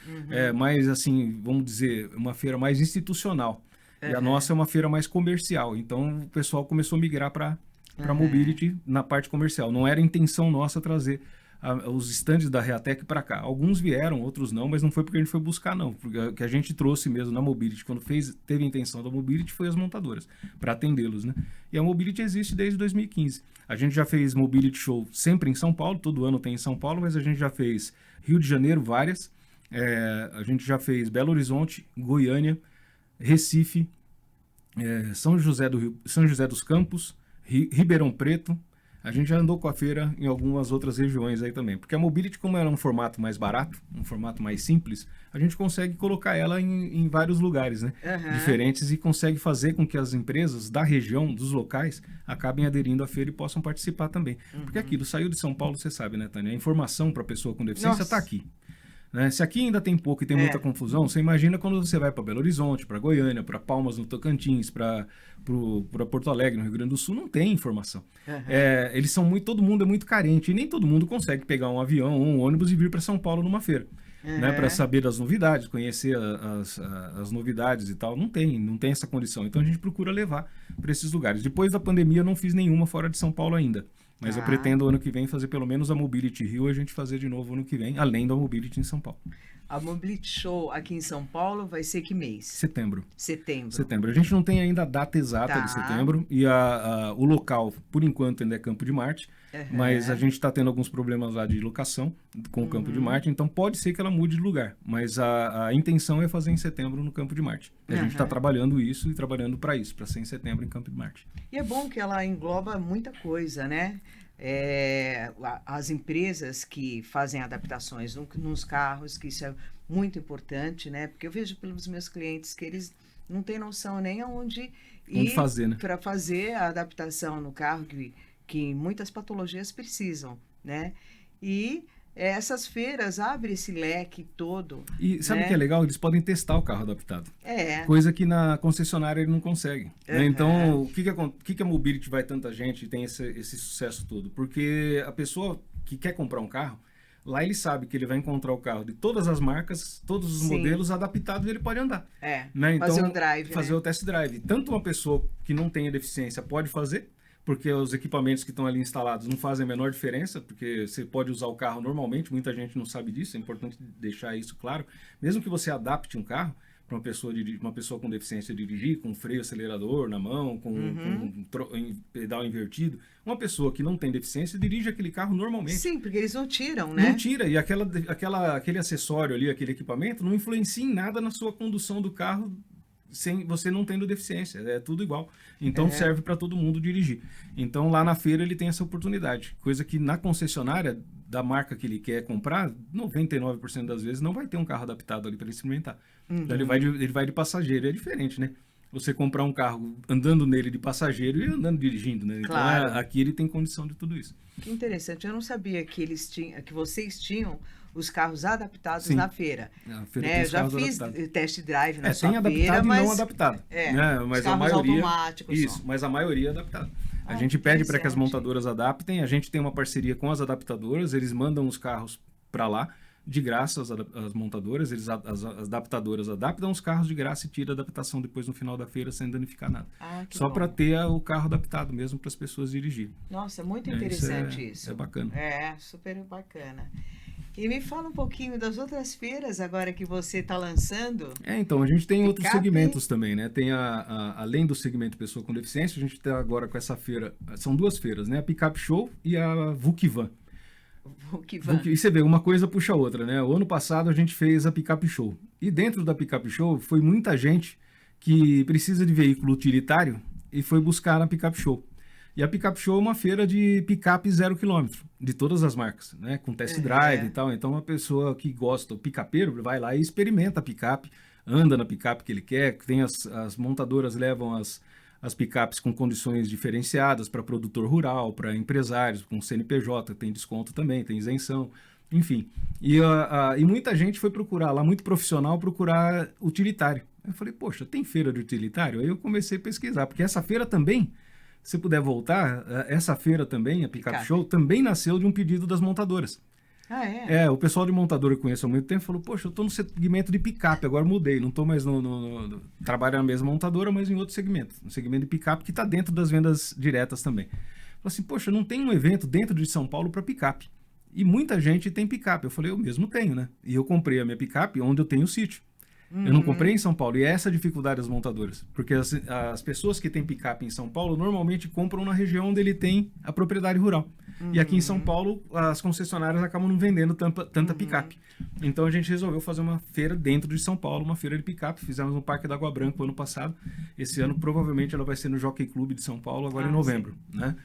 mais assim, vamos dizer, uma feira mais institucional. E a nossa é uma feira mais comercial. Então o pessoal começou a migrar para mobility na parte comercial. Não era intenção nossa trazer os estandes da Reatec para cá. Alguns vieram, outros não, mas não foi porque a gente foi buscar, não. Porque o que a gente trouxe mesmo na Mobility, quando teve a intenção da Mobility, foi as montadoras, para atendê-los, né? E a Mobility existe desde 2015. A gente já fez Mobility Show sempre em São Paulo, todo ano tem em São Paulo, mas a gente já fez Rio de Janeiro, várias. A gente já fez Belo Horizonte, Goiânia, Recife, São José dos Campos, Ribeirão Preto. A gente já andou com a feira em algumas outras regiões aí também. Porque a Mobility, como era um formato mais barato, um formato mais simples, a gente consegue colocar ela em vários lugares, né? Diferentes, e consegue fazer com que as empresas da região, dos locais, acabem aderindo à feira e possam participar também. Porque aquilo saiu de São Paulo, você sabe, né, Tânia? A informação para a pessoa com deficiência está aqui. Né? Se aqui ainda tem pouco e tem muita confusão, você imagina quando você vai para Belo Horizonte, para Goiânia, para Palmas, no Tocantins, para Porto Alegre, no Rio Grande do Sul, não tem informação. Eles são todo mundo é muito carente, e nem todo mundo consegue pegar um avião ou um ônibus e vir para São Paulo numa feira. Né, para saber das novidades, conhecer as novidades e tal. Não tem essa condição. Então a gente procura levar para esses lugares. Depois da pandemia, eu não fiz nenhuma fora de São Paulo ainda. Mas eu pretendo ano que vem fazer pelo menos a Mobility Rio, a gente fazer de novo ano que vem, além da Mobility em São Paulo. A Mobility Show aqui em São Paulo vai ser que mês? Setembro. Setembro. A gente não tem ainda a data exata de setembro, e o local, por enquanto, ainda é Campo de Marte, mas a gente está tendo alguns problemas lá de locação com o Campo de Marte, então pode ser que ela mude de lugar, mas a intenção é fazer em setembro no Campo de Marte. A gente está trabalhando isso e trabalhando para isso, para ser em setembro em Campo de Marte. E é bom que ela engloba muita coisa, né? As empresas que fazem adaptações nos carros, que isso é muito importante, né? Porque eu vejo pelos meus clientes que eles não têm noção nem aonde ir para fazer a adaptação no carro, que muitas patologias precisam, né? E essas feiras abrem esse leque todo. E sabe o que é legal? Eles podem testar o carro adaptado. Coisa que na concessionária ele não consegue. Né? Então, o que a Mobility vai tanta gente e tem esse sucesso todo? Porque a pessoa que quer comprar um carro, lá ele sabe que ele vai encontrar o carro de todas as marcas, todos os modelos adaptados e ele pode andar. Né? Então, fazer um drive, fazer o test drive. Tanto uma pessoa que não tenha deficiência pode fazer, porque os equipamentos que estão ali instalados não fazem a menor diferença, porque você pode usar o carro normalmente, muita gente não sabe disso, é importante deixar isso claro. Mesmo que você adapte um carro para uma pessoa com deficiência dirigir, com freio acelerador na mão, com pedal invertido, uma pessoa que não tem deficiência dirige aquele carro normalmente. Sim, porque eles não tiram, né? Não tira, e aquele acessório ali, aquele equipamento, não influencia em nada na sua condução do carro, sem você não tendo deficiência, é tudo igual. Então serve para todo mundo dirigir. Então lá na feira ele tem essa oportunidade, coisa que na concessionária da marca que ele quer comprar, 99% das vezes não vai ter um carro adaptado ali para ele experimentar. Então ele vai de passageiro, é diferente, né? Você comprar um carro andando nele de passageiro e andando dirigindo, né? Então aqui ele tem condição de tudo isso. Que interessante, eu não sabia que vocês tinham os carros adaptados na feira. A feira né? Eu já fiz test drive na sua tem adaptado feira, e mas não adaptado. Né? Mas os a carros maioria, automáticos isso, mas a maioria é adaptado. A gente pede para que as montadoras adaptem, a gente tem uma parceria com as adaptadoras, eles mandam os carros para lá, de graça as montadoras, as adaptadoras adaptam os carros de graça e tira a adaptação depois no final da feira sem danificar nada. Só para ter o carro adaptado mesmo para as pessoas dirigirem. Nossa, muito interessante isso. É bacana. Super bacana. E me fala um pouquinho das outras feiras agora que você está lançando. Então, a gente tem outros segmentos também, né? Tem além do segmento pessoa com deficiência, a gente está agora com essa feira, são duas feiras, né? A Pickup Show e a Vukivan. E você vê, uma coisa puxa a outra, né? O ano passado a gente fez a Pickup Show. E dentro da Pickup Show foi muita gente que precisa de veículo utilitário e foi buscar na Pickup Show. E a Pickup Show é uma feira de picape 0 km, de todas as marcas, né? Com test drive e tal. Então, uma pessoa que gosta, o picapeiro, vai lá e experimenta a picape, anda na picape que ele quer. Tem as montadoras levam as picapes com condições diferenciadas para produtor rural, para empresários, com CNPJ, tem desconto também, tem isenção, enfim. E muita gente foi procurar lá, muito profissional, procurar utilitário. Eu falei, poxa, tem feira de utilitário? Aí eu comecei a pesquisar, porque essa feira também se puder voltar, essa feira também, a Pickup Picape. Show, também nasceu de um pedido das montadoras. Ah, é? O pessoal de montadora que eu conheço há muito tempo falou, poxa, eu tô no segmento de picape, agora mudei, não tô mais trabalho na mesma montadora, mas em outro segmento, no segmento de picape que está dentro das vendas diretas também. Falei assim, poxa, não tem um evento dentro de São Paulo para picape. E muita gente tem picape. Eu falei, eu mesmo tenho, né? E eu comprei a minha picape onde eu tenho o sítio. Eu não comprei em São Paulo. E é essa a dificuldade das montadoras. Porque as pessoas que têm picape em São Paulo normalmente compram na região onde ele tem a propriedade rural. E aqui em São Paulo, as concessionárias acabam não vendendo tanta picape. Então a gente resolveu fazer uma feira dentro de São Paulo, uma feira de picape. Fizemos no Parque da Água Branca ano passado. Esse ano provavelmente ela vai ser no Jockey Club de São Paulo, agora em novembro. Né?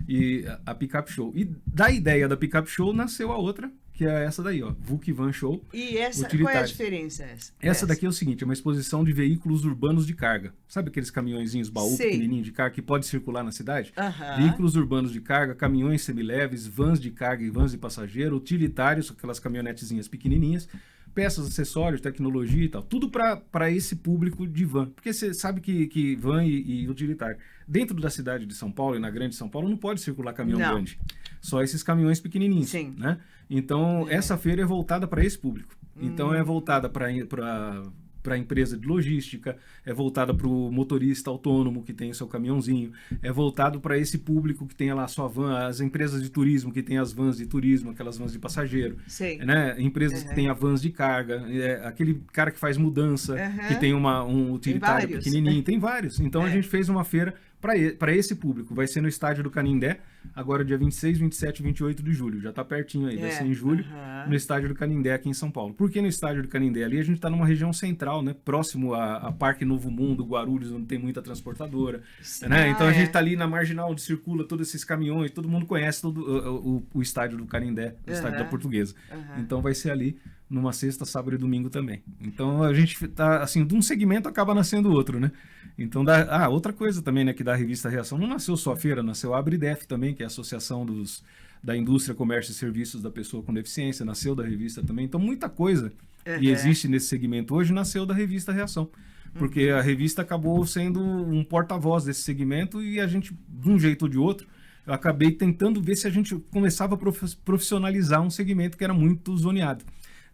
E a Pickup Show. E da ideia da Pickup Show nasceu a outra, que é essa daí, ó, Vuc Van Show. E essa, qual é a diferença? Essa daqui é o seguinte, é uma exposição de veículos urbanos de carga. Sabe aqueles caminhõezinhos baú pequenininho de carga que pode circular na cidade? Veículos urbanos de carga, caminhões semileves, vans de carga e vans de passageiro, utilitários, aquelas caminhonetezinhas pequenininhas, peças, acessórios, tecnologia e tal. Tudo para esse público de van. Porque você sabe que van e utilitário, dentro da cidade de São Paulo e na grande São Paulo, não pode circular caminhão grande. Só esses caminhões pequenininhos. Sim. Né? Então, essa feira é voltada para esse público. Então, é voltada para a empresa de logística, é voltada para o motorista autônomo que tem o seu caminhãozinho, é voltado para esse público que tem lá a sua van, as empresas de turismo que tem as vans de turismo, aquelas vans de passageiro, né? Empresas que tem a vans de carga, aquele cara que faz mudança, que tem um utilitário pequenininho, tem vários. Então, a gente fez uma feira para esse público. Vai ser no estádio do Canindé, agora dia 26, 27 e 28 de julho. Já está pertinho aí, vai ser em julho, no estádio do Canindé aqui em São Paulo. Por que no estádio do Canindé? Ali a gente está numa região central, né? Próximo a Parque Novo Mundo, Guarulhos, onde tem muita transportadora. Né? Então a gente está ali na marginal onde circula todos esses caminhões, todo mundo conhece o estádio do Canindé, o estádio da Portuguesa. Então vai ser ali numa sexta, sábado e domingo também. Então a gente tá assim, de um segmento acaba nascendo outro, né? Então outra coisa também, né, que da revista Reação não nasceu só a feira, nasceu a ABRIDEF também, que é a Associação da Indústria, Comércio e Serviços da Pessoa com Deficiência, nasceu da revista também. Então muita coisa que existe nesse segmento hoje nasceu da revista Reação. Porque a revista acabou sendo um porta-voz desse segmento e a gente, de um jeito ou de outro, eu acabei tentando ver se a gente começava a profissionalizar um segmento que era muito zoneado.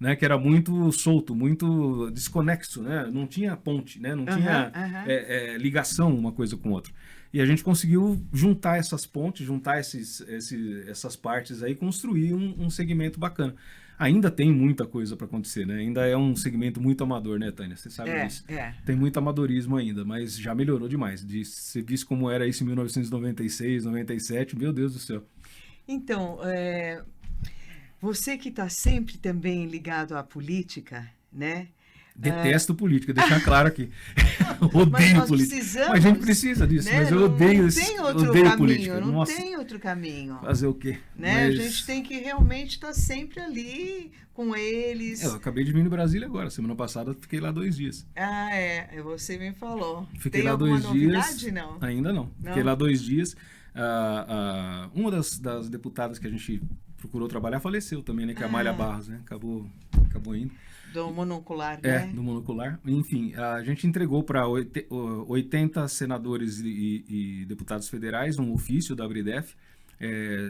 Né, que era muito solto, muito desconexo, né? Não tinha ponte, né? Não tinha ligação uma coisa com outra. E a gente conseguiu juntar essas pontes, juntar essas partes aí, construir um segmento bacana. Ainda tem muita coisa para acontecer, né? Ainda é um segmento muito amador, né, Tânia? Você sabe disso. Tem muito amadorismo ainda, mas já melhorou demais. Você viu como era isso em 1996, 97, meu Deus do céu. Então, você que está sempre também ligado à política, né? Detesto política, deixar claro aqui. Odeio política. Mas a gente precisa disso, né? Mas eu odeio política. Não tem outro caminho. Fazer o quê? Né? A gente tem que realmente estar sempre ali com eles. Eu acabei de vir no Brasília agora. Semana passada fiquei lá 2 dias. Você me falou. Fiquei tem lá 2 dias. Novidade, não? Ainda não. Fiquei lá 2 dias. Uma das deputadas que a gente procurou trabalhar faleceu também, né? Que é a Amália Barros, né? Acabou indo. Do monocular, né? Do monocular. Enfim, a gente entregou para 80 senadores e deputados federais um ofício da ABRIDEF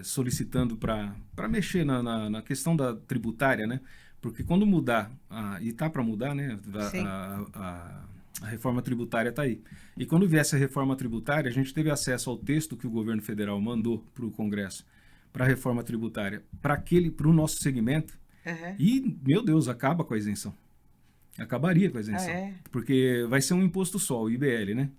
solicitando para mexer na questão da tributária, né? Porque quando mudar, e tá para mudar, né? A reforma tributária está aí. E quando viesse a reforma tributária, a gente teve acesso ao texto que o governo federal mandou para o Congresso para a reforma tributária, para o nosso segmento. E, meu Deus, acaba com a isenção. Acabaria com a isenção. Porque vai ser um imposto só, o IBL, né?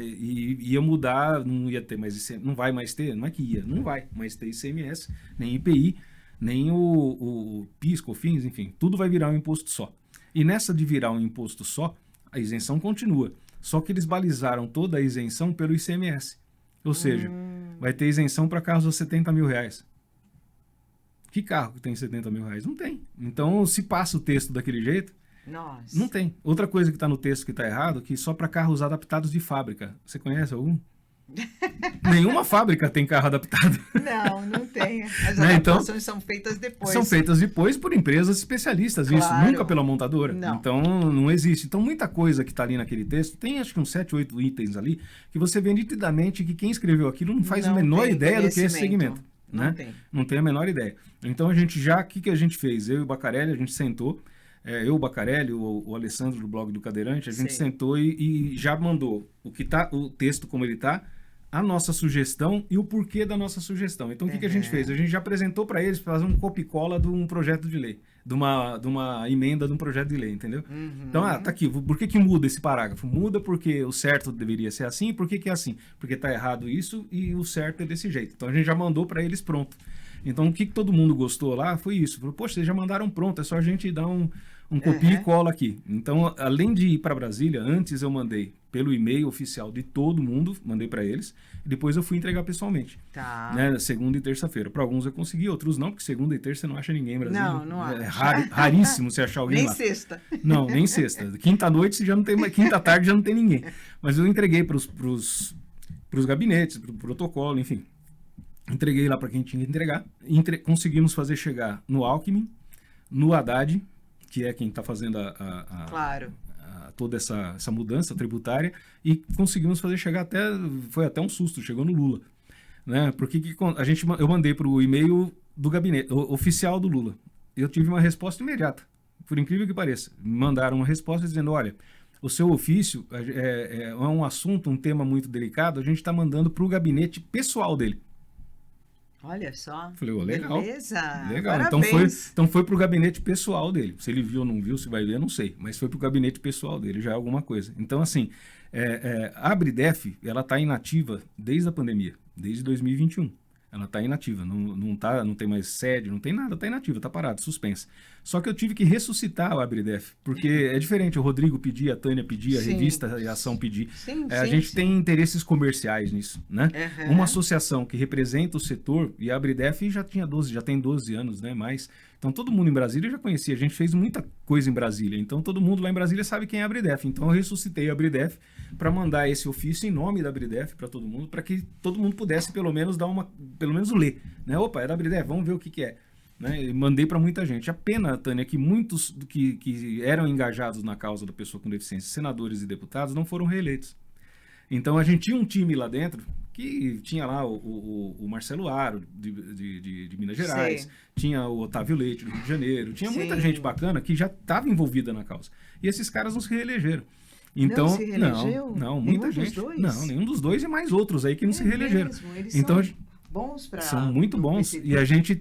E ia mudar, não ia ter mais ICMS, não vai mais ter, não é que ia, não vai mais ter ICMS, nem IPI, nem o PIS, COFINS, enfim, tudo vai virar um imposto só. E nessa de virar um imposto só, a isenção continua. Só que eles balizaram toda a isenção pelo ICMS. Ou seja, vai ter isenção para carros a 70 mil reais. Que carro que tem 70 mil reais? Não tem. Então, se passa o texto daquele jeito, não tem. Outra coisa que está no texto que está errado, que só para carros adaptados de fábrica. Você conhece algum? Nenhuma fábrica tem carro adaptado. Não, não tem. As Né? Então, adaptações são feitas depois. são feitas depois por empresas especialistas, isso, Claro. nunca pela montadora. Não. Então, não existe. Então, muita coisa que está ali naquele texto, tem acho que uns 7, 8 itens ali, que você vê nitidamente que quem escreveu aquilo não faz a Não menor tem ideia do que é esse conhecimento. segmento. Não Né? tem. Não tem a menor ideia. Então, a gente já, o que a gente fez? Eu e o Bacarelli, a gente sentou, eu, o Bacarelli, o Alessandro do blog do Cadeirante, a gente Sei. sentou e já mandou o texto como ele está, a nossa sugestão e o porquê da nossa sugestão. Então, o que a gente fez? A gente já apresentou para eles fazer um copia-cola de um projeto de lei, de uma emenda de um projeto de lei, entendeu? Então, tá aqui, por que muda esse parágrafo? Muda porque o certo deveria ser assim, por que é assim? Porque tá errado isso e o certo é desse jeito. Então, a gente já mandou para eles pronto. Então, o que todo mundo gostou lá foi isso. Falou, poxa, vocês já mandaram pronto, é só a gente dar um copia e cola aqui. Então, além de ir para Brasília, antes eu mandei pelo e-mail oficial de todo mundo, mandei para eles, e depois eu fui entregar pessoalmente. Tá. Né, segunda e terça-feira. Para alguns eu consegui, outros não, porque segunda e terça você não acha ninguém em Brasília. Não É acha. raríssimo você achar alguém Nem lá. sexta. Não, nem sexta. Quinta-noite você já não tem mais, quinta-tarde já não tem ninguém. Mas eu entreguei para os gabinetes, para o protocolo, enfim. Entreguei lá para quem tinha que entregar. Conseguimos fazer chegar no Alckmin, no Haddad, que é quem está fazendo Claro. toda essa mudança tributária, e conseguimos fazer chegar foi até um susto, chegou no Lula. Né? Porque eu mandei para o e-mail do gabinete oficial do Lula. Eu tive uma resposta imediata, por incrível que pareça. Me mandaram uma resposta dizendo, olha, o seu ofício é um assunto, um tema muito delicado, a gente está mandando para o gabinete pessoal dele. Olha só. Falei, legal. Beleza. Legal. Parabéns. Então foi pro gabinete pessoal dele. Se ele viu ou não viu, se vai ver, eu não sei. Mas foi pro gabinete pessoal dele, já é alguma coisa. Então, assim, a Abridef, ela tá inativa desde a pandemia, desde 2021. Ela tá inativa, não tem mais sede, não tem nada, tá inativa, tá parado, suspensa. Só que eu tive que ressuscitar a Abridef, porque é diferente, o Rodrigo pedia, a Tânia pedia, a Sim. revista e a Ação pedir. Sim, A sim, gente sim. tem interesses comerciais nisso, né? Uhum. Uma associação que representa o setor, e a Abridef já tem 12 anos, né? Mais. Então todo mundo em Brasília já conhecia, a gente fez muita coisa em Brasília, então todo mundo lá em Brasília sabe quem é a Abridef. Então eu ressuscitei a Abridef para mandar esse ofício em nome da Abridef para todo mundo, para que todo mundo pudesse pelo menos ler, né? Opa, é da Abridef, vamos ver o que é. Né? E mandei para muita gente. A pena, Tânia, que muitos que eram engajados na causa da pessoa com deficiência, senadores e deputados, não foram reeleitos. Então a gente tinha um time lá dentro que tinha lá o Marcelo Aro, de Minas Gerais, Sei. tinha o Otávio Leite, do Rio de Janeiro, tinha muita Sim. gente bacana que já estava envolvida na causa. E esses caras não se reelegeram. Então, Não se reelegeu? não, muita Nenhum dos gente. dois? Não, nenhum dos dois e mais outros aí que não se reelegeram. Mesmo? Eles Então, são bons para... são muito bons. E a gente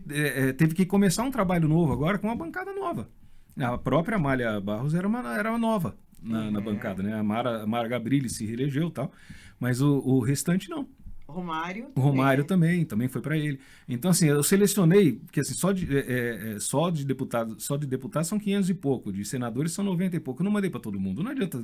teve que começar um trabalho novo agora com uma bancada nova. A própria Amália Barros era nova na bancada, né? A Mara Gabrilli se reelegeu e tal, mas o restante não. Romário. O Romário também foi para ele. Então, assim, eu selecionei, porque assim, só de deputados são 500 e pouco, de senadores são 90 e pouco. Eu não mandei para todo mundo, não adianta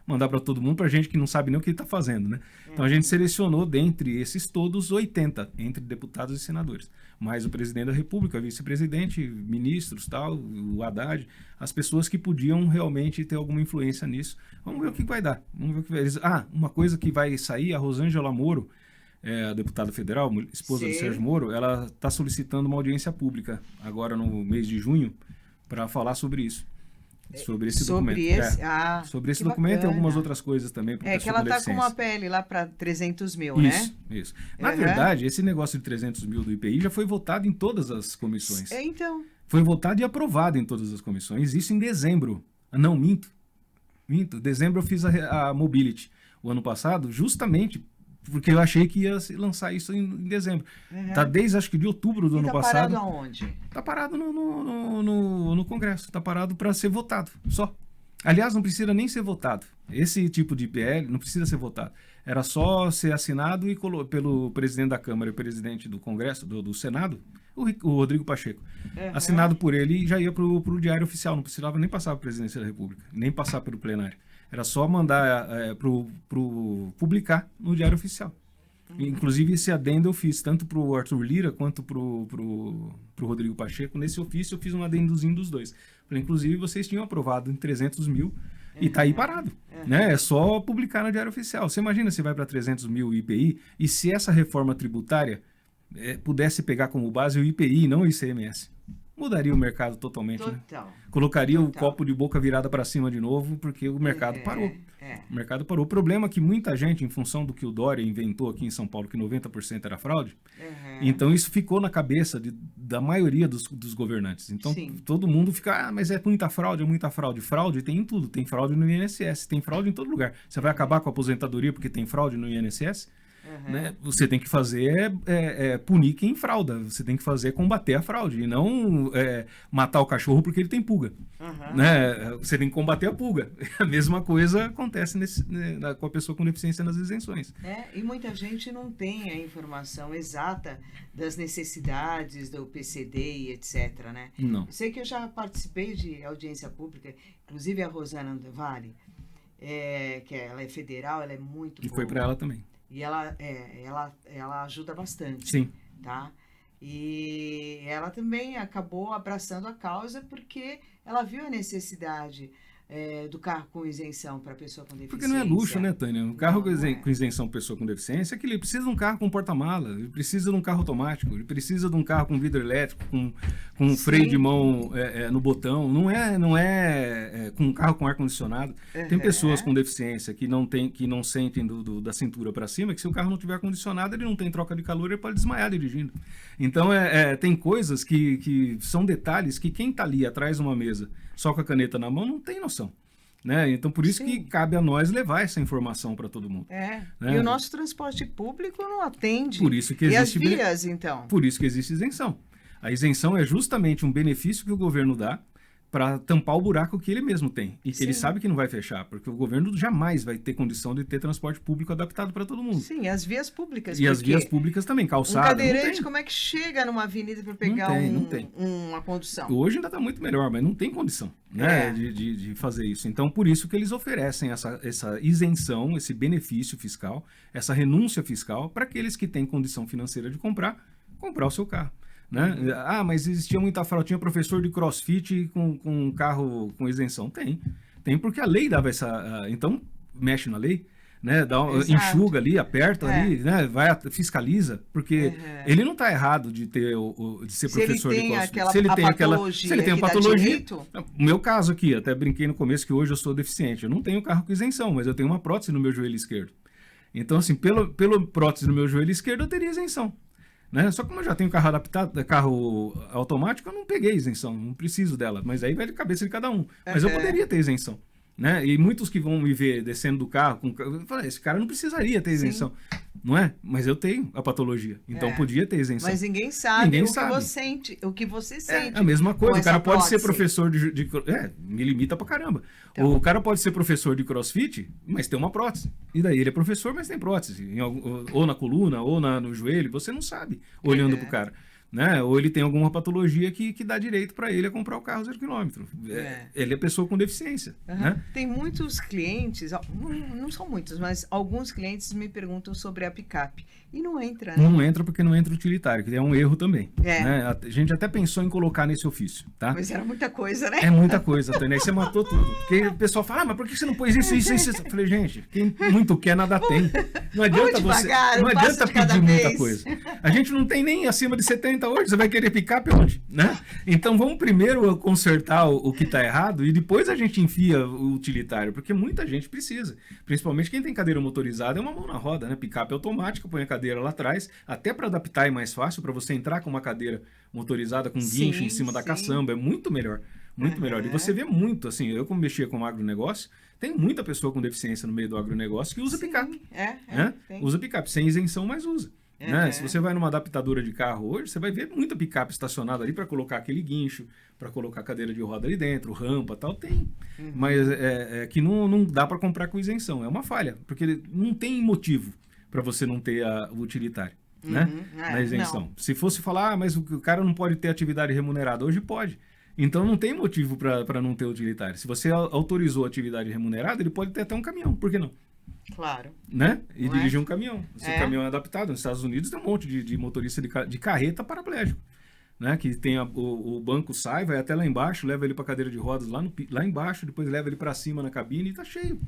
mandar para todo mundo, para gente que não sabe nem o que ele está fazendo, né? Então a gente selecionou dentre esses todos 80, entre deputados e senadores. Mais o presidente da República, vice-presidente, ministros, tal, o Haddad, as pessoas que podiam realmente ter alguma influência nisso. Vamos ver o que vai dar. Vamos ver o que vai... uma coisa que vai sair, a Rosângela Moro, a deputada federal, esposa do Sérgio Moro, ela está solicitando uma audiência pública agora no mês de junho para falar sobre isso. Sobre esse documento. Sobre esse documento e algumas outras coisas também. Que ela está com uma PL lá para 300 mil, né? Isso. Na verdade, esse negócio de 300 mil do IPI já foi votado em todas as comissões. Então. Foi votado e aprovado em todas as comissões. Isso em dezembro. Não, minto. Dezembro eu fiz a Mobility o ano passado, justamente porque eu achei que ia lançar isso em dezembro. Tá desde, acho que de outubro do ano passado. Tá parado aonde? Tá parado no Congresso. Tá parado para ser votado, só. Aliás, não precisa nem ser votado. Esse tipo de PL não precisa ser votado. Era só ser assinado pelo presidente da Câmara e o presidente do Congresso, do Senado, o Rodrigo Pacheco. Assinado por ele e já ia pro Diário Oficial. Não precisava nem passar para a Presidência da República, nem passar pelo plenário. Era só mandar publicar no Diário Oficial. Inclusive, esse adendo eu fiz tanto para o Arthur Lira quanto para o Rodrigo Pacheco. Nesse ofício, eu fiz um adendozinho dos dois. Falei, inclusive, vocês tinham aprovado em 300 mil E tá aí parado. Né? É só publicar no Diário Oficial. Você imagina se vai para 300 mil IPI e se essa reforma tributária pudesse pegar como base o IPI e não o ICMS. Mudaria o mercado totalmente, né? Colocaria o copo de boca virada para cima de novo, porque o mercado parou. O mercado parou. O problema é que muita gente, em função do que o Dória inventou aqui em São Paulo, que 90% era fraude, então isso ficou na cabeça da maioria dos governantes. Então todo mundo fica, mas é muita fraude, é muita fraude. Fraude tem em tudo, tem fraude no INSS, tem fraude em todo lugar. Você vai acabar com a aposentadoria porque tem fraude no INSS? Né? Você tem que fazer punir quem frauda, você tem que fazer combater a fraude e não matar o cachorro porque ele tem pulga. Né? Você tem que combater a pulga. A mesma coisa acontece com a pessoa com deficiência nas isenções. E muita gente não tem a informação exata das necessidades do PCD e etc. Né? Não. Eu sei que eu já participei de audiência pública, inclusive a Rosana Andevale, que ela é federal, ela é muito boa. E foi para ela também. E ela ajuda bastante. Sim. Tá? E ela também acabou abraçando a causa porque ela viu a necessidade do carro com isenção para pessoa com deficiência. Porque não é luxo, né, Tânia? Um carro com isenção para pessoa com deficiência é que ele precisa de um carro com porta-mala, ele precisa de um carro automático, ele precisa de um carro com vidro elétrico, com freio de mão no botão. Não é com um carro com ar-condicionado. Tem pessoas com deficiência que não sentem da cintura para cima, que se o carro não tiver ar-condicionado, ele não tem troca de calor, ele pode desmaiar dirigindo. Então, tem coisas que são detalhes que quem está ali atrás de uma mesa só com a caneta na mão não tem noção. Né? Então, por isso que cabe a nós levar essa informação para todo mundo. Né? E o nosso transporte público não atende. Por isso que existe... E as vias, então? Por isso que existe isenção. A isenção é justamente um benefício que o governo dá para tampar o buraco que ele mesmo tem. E que ele sabe que não vai fechar, porque o governo jamais vai ter condição de ter transporte público adaptado para todo mundo. Sim, as vias públicas. E as vias públicas também, calçada. Um cadeirante, como é que chega numa avenida para pegar uma condução? Hoje ainda está muito melhor, mas não tem condição, né, de fazer isso. Então, por isso que eles oferecem essa isenção, esse benefício fiscal, essa renúncia fiscal para aqueles que têm condição financeira de comprar o seu carro. Né? Mas existia muita fraude, tinha professor de crossfit com um carro com isenção. Tem porque a lei dava essa... então, mexe na lei, né? Enxuga ali, aperta ali, né? Fiscaliza, porque ele não está errado de ser professor de crossfit. Se ele tem patologia... O meu caso aqui, até brinquei no começo que hoje eu sou deficiente. Eu não tenho carro com isenção, mas eu tenho uma prótese no meu joelho esquerdo. Então, assim, pelo prótese no meu joelho esquerdo, eu teria isenção. Né? Só que como eu já tenho carro adaptado, carro automático, eu não peguei isenção, não preciso dela. Mas aí vai de cabeça de cada um. Mas eu poderia ter isenção. Né? E muitos que vão me ver descendo do carro, eu falei, esse cara não precisaria ter isenção. Não é? Mas eu tenho a patologia, então podia ter isenção. Mas ninguém sabe o que você sente. É a mesma coisa, o cara pode ser professor de me limita pra caramba. Então, o cara pode ser professor de crossfit, mas tem uma prótese. E daí ele é professor, mas tem prótese. Ou na coluna, ou no joelho, você não sabe, olhando pro cara. Né? Ou ele tem alguma patologia que dá direito para ele a comprar o carro 0 km. Ele é pessoa com deficiência. Né? Tem muitos clientes, não são muitos, mas alguns clientes me perguntam sobre a picape. E não entra, né? Não entra porque não entra utilitário, que é um erro também. Né? A gente até pensou em colocar nesse ofício. Tá? Mas era muita coisa, né? É muita coisa, Tânia. Aí você matou tudo. Porque o pessoal fala, mas por que você não pôs isso? Eu falei, gente, quem muito quer, nada tem. Não adianta não adianta pedir muita coisa. A gente não tem nem acima de 70 hoje, você vai querer picape onde? Né? Então vamos primeiro consertar o que está errado e depois a gente enfia o utilitário, porque muita gente precisa. Principalmente quem tem cadeira motorizada, é uma mão na roda, né? Picape automática, põe a cadeira lá atrás, até para adaptar é mais fácil, para você entrar com uma cadeira motorizada com guincho em cima da caçamba, é muito melhor. Muito melhor. E você vê muito, assim, eu como mexia com agronegócio, tem muita pessoa com deficiência no meio do agronegócio que usa picape. Usa picape, sem isenção, mas usa. Né? Se você vai numa adaptadora de carro hoje, você vai ver muita picape estacionada ali para colocar aquele guincho, para colocar a cadeira de roda ali dentro, rampa, tal, tem. Mas que não dá para comprar com isenção, é uma falha, porque não tem motivo para você não ter o utilitário, né? Na isenção. Não. Se fosse falar, mas o cara não pode ter atividade remunerada, hoje pode. Então não tem motivo para não ter utilitário. Se você autorizou a atividade remunerada, ele pode ter até um caminhão, por que não? Claro. Né? E dirigir um caminhão. Se o caminhão é adaptado, nos Estados Unidos tem um monte de motorista de carreta paraplégico. né? Que tem o banco sai, vai até lá embaixo, leva ele para cadeira de rodas lá embaixo, depois leva ele para cima na cabine e tá cheio.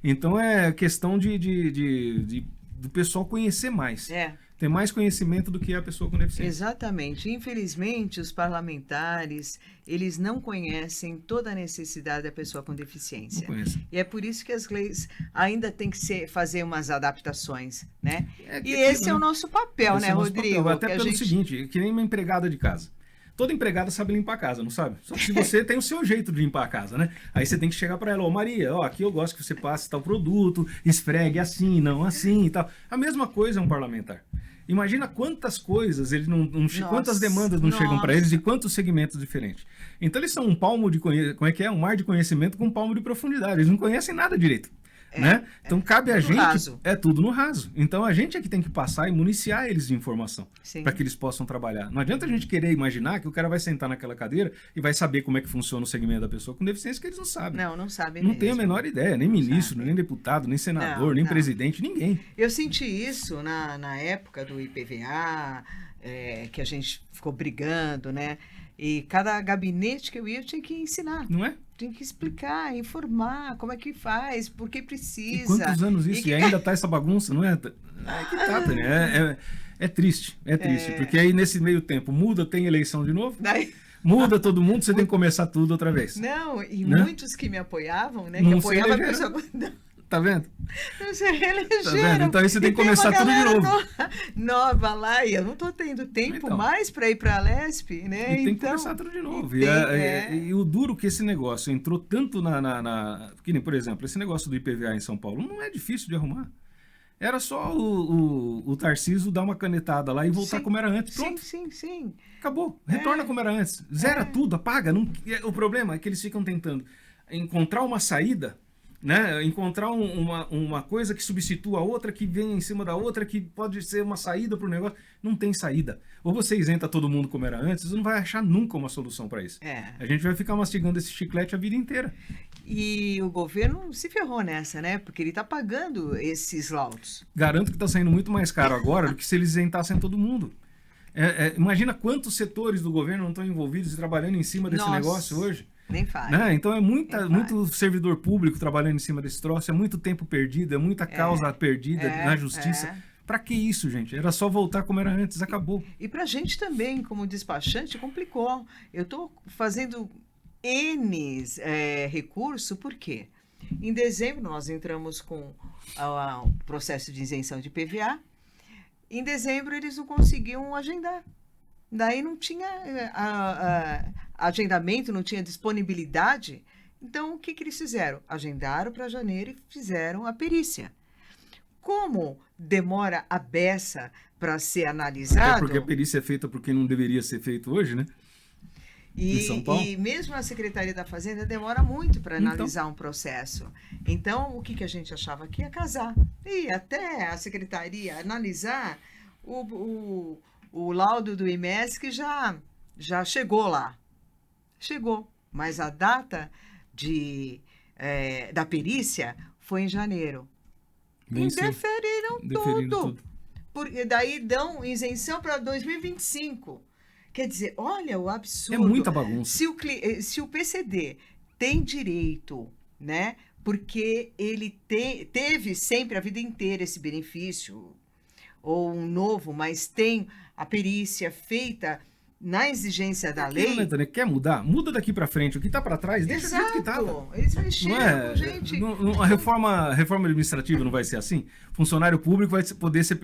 Então é questão do pessoal conhecer mais. Ter mais conhecimento do que a pessoa com deficiência. Exatamente. Infelizmente, os parlamentares, eles não conhecem toda a necessidade da pessoa com deficiência. Não conhecem. E é por isso que as leis ainda têm que fazer umas adaptações, né? E É esse é o nosso papel, né, Rodrigo? Até pelo seguinte, que nem uma empregada de casa. Toda empregada sabe limpar a casa, não sabe? Só que se você tem o seu jeito de limpar a casa, né? Aí você tem que chegar para ela, ó, Maria, ó, aqui eu gosto que você passe tal produto, esfregue assim, não assim e tal. A mesma coisa é um parlamentar. Imagina quantas coisas ele quantas demandas não chegam para eles e quantos segmentos diferentes. Então eles são um palmo de um mar de conhecimento com um palmo de profundidade. Eles não conhecem nada direito. Né? Então cabe a gente, raso. É tudo no raso. Então a gente é que tem que passar e municiar eles de informação para que eles possam trabalhar. Não adianta a gente querer imaginar que o cara vai sentar naquela cadeira e vai saber como é que funciona o segmento da pessoa com deficiência, que eles não sabem. Não sabem não mesmo. tem a menor ideia, nem ministro, nem deputado, nem senador, nem presidente, ninguém. Eu senti isso na época do IPVA, que a gente ficou brigando, né? E cada gabinete que eu ia, eu tinha que ensinar. Não é? Tem que explicar, informar como é que faz, por que precisa. E quantos anos isso? E ainda tá essa bagunça, não é? É triste, porque aí nesse meio tempo muda, tem eleição de novo, muda todo mundo, você tem que começar tudo outra vez. Não, e muitos que me apoiavam, né? Que apoiavam a pessoa... Tá vendo? Não se reelegeram. Tá vendo? Então aí você tem que começar tudo de novo. Nova lá, e eu não tô tendo tempo mais para ir para a Lesp, né? E tem que começar tudo de novo. E o duro que esse negócio entrou tanto que nem, por exemplo, esse negócio do IPVA em São Paulo não é difícil de arrumar. Era só o Tarcísio dar uma canetada lá e voltar como era antes. Pronto. Sim. Acabou. Retorna como era antes. Zera tudo, apaga. O problema é que eles ficam tentando encontrar uma saída, né? Encontrar uma coisa que substitua a outra, que vem em cima da outra, que pode ser uma saída para o negócio. Não tem saída. Ou você isenta todo mundo como era antes, você não vai achar nunca uma solução para isso. A gente vai ficar mastigando esse chiclete a vida inteira. E o governo se ferrou nessa, né? Porque ele está pagando esses laudos. Garanto que está saindo muito mais caro agora do que se eles isentassem todo mundo. Imagina quantos setores do governo não estão envolvidos e trabalhando em cima desse negócio hoje. Nem faz. Né? Então é muito servidor público trabalhando em cima desse troço, é muito tempo perdido, é muita causa perdida na justiça. Pra que isso, gente? Era só voltar como era antes, acabou. E pra gente também, como despachante, complicou. Eu tô fazendo N recurso, por quê? Em dezembro nós entramos com o processo de isenção de PVA. Em dezembro eles não conseguiam agendar. Daí não tinha agendamento, não tinha disponibilidade. Então, o que eles fizeram? Agendaram para janeiro e fizeram a perícia. Como demora a beça para ser analisado... Até porque a perícia é feita por quem não deveria ser feito hoje, né? Em São Paulo. E mesmo a Secretaria da Fazenda demora muito para analisar um processo. Então, o que a gente achava que ia casar? E até a Secretaria analisar o laudo do IMESC já chegou lá. Chegou. Mas a data da perícia foi em janeiro. Interferiram tudo. Porque daí dão isenção para 2025. Quer dizer, olha o absurdo. É muita bagunça. Se o PCD tem direito, né? Porque ele teve sempre a vida inteira esse benefício, ou um novo, mas tem a perícia feita na exigência da lei... Né? Quer mudar? Muda daqui para frente. O que está para trás, deixa do jeito que estava. Eles mexeram com gente. A reforma administrativa não vai ser assim? Funcionário público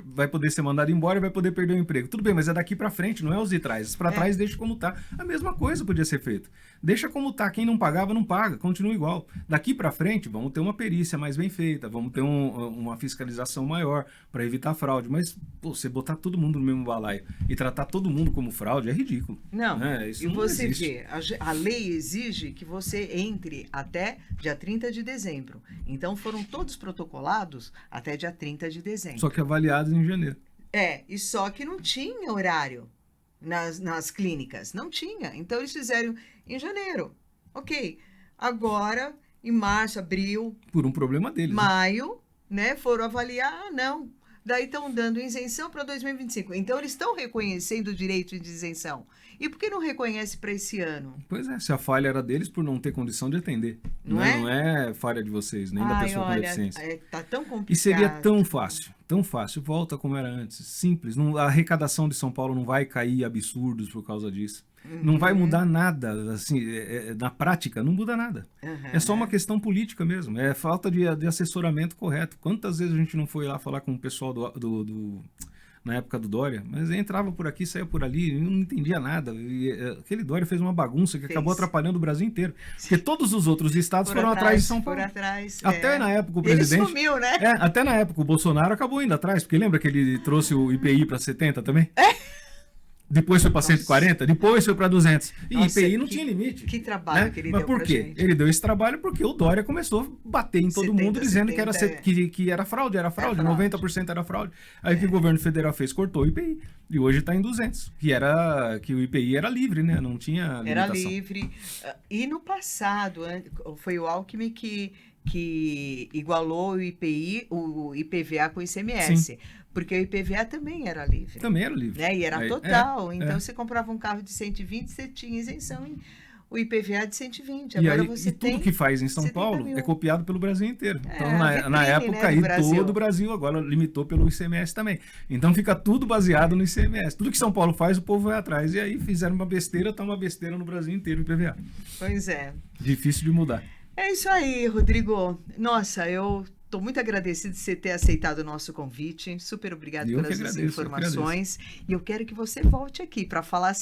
vai poder ser mandado embora e vai poder perder o emprego. Tudo bem, mas é daqui para frente, não é os de trás. Para trás, deixa como está. A mesma coisa podia ser feita. Deixa como está. Quem não pagava, não paga. Continua igual. Daqui para frente, vamos ter uma perícia mais bem feita. Vamos ter uma fiscalização maior para evitar fraude. Mas você botar todo mundo no mesmo balaio e tratar todo mundo como fraude é ridículo. Não, isso e não você existe. vê, a lei exige que você entre até dia 30 de dezembro. Então foram todos protocolados até dia 30 de dezembro. Só que avaliados em janeiro. E só que não tinha horário nas clínicas, não tinha. Então eles fizeram em janeiro. Ok, agora em março, abril... Por um problema deles. Maio, né, foram avaliar, não... Daí estão dando isenção para 2025. Então, eles estão reconhecendo o direito de isenção. E por que não reconhece para esse ano? Pois é, se a falha era deles por não ter condição de atender. Não é? Não é falha de vocês, nem da Ai, pessoa com olha, deficiência. tá tão complicado. E seria tão fácil, volta como era antes, simples. Não, a arrecadação de São Paulo não vai cair absurdos por causa disso. Não vai mudar nada, assim, na prática não muda nada. É só uma questão política mesmo, é falta de assessoramento correto. Quantas vezes a gente não foi lá falar com o pessoal na época do Dória, mas entrava por aqui, saía por ali, e não entendia nada. E, aquele Dória fez uma bagunça que acabou atrapalhando o Brasil inteiro. Porque todos os outros estados foram atrás de São Paulo. Até na época o presidente... Ele sumiu, né? Até na época o Bolsonaro acabou indo atrás, porque lembra que ele trouxe o IPI para 70 também? Depois foi para 140, depois foi para 200. E IPI não tinha limite. Que trabalho, né? Que ele deu pra gente. Mas por quê? Ele deu esse trabalho porque o Dória começou a bater em todo 70, mundo dizendo 70, que era fraude, 90% era fraude. Aí o que o governo federal fez? Cortou o IPI. E hoje está em 200. Que o IPI era livre, né? Não tinha limitação. Era livre. E no passado, foi o Alckmin que igualou o IPI, o IPVA com o ICMS. Sim. Porque o IPVA também era livre. Também era livre. Né? E era total. Então, você comprava um carro de 120, você tinha isenção em o IPVA de 120. Agora você tem... tudo que faz em São Paulo é copiado pelo Brasil inteiro. Então, vitrine, na época, aí todo o Brasil agora limitou pelo ICMS também. Então, fica tudo baseado no ICMS. Tudo que São Paulo faz, o povo vai atrás. E aí, fizeram uma besteira, tá uma besteira no Brasil inteiro o IPVA. Pois é. Difícil de mudar. É isso aí, Rodrigo. Nossa, eu estou muito agradecido de você ter aceitado o nosso convite. Super obrigado pelas informações. E eu quero que você volte aqui para falar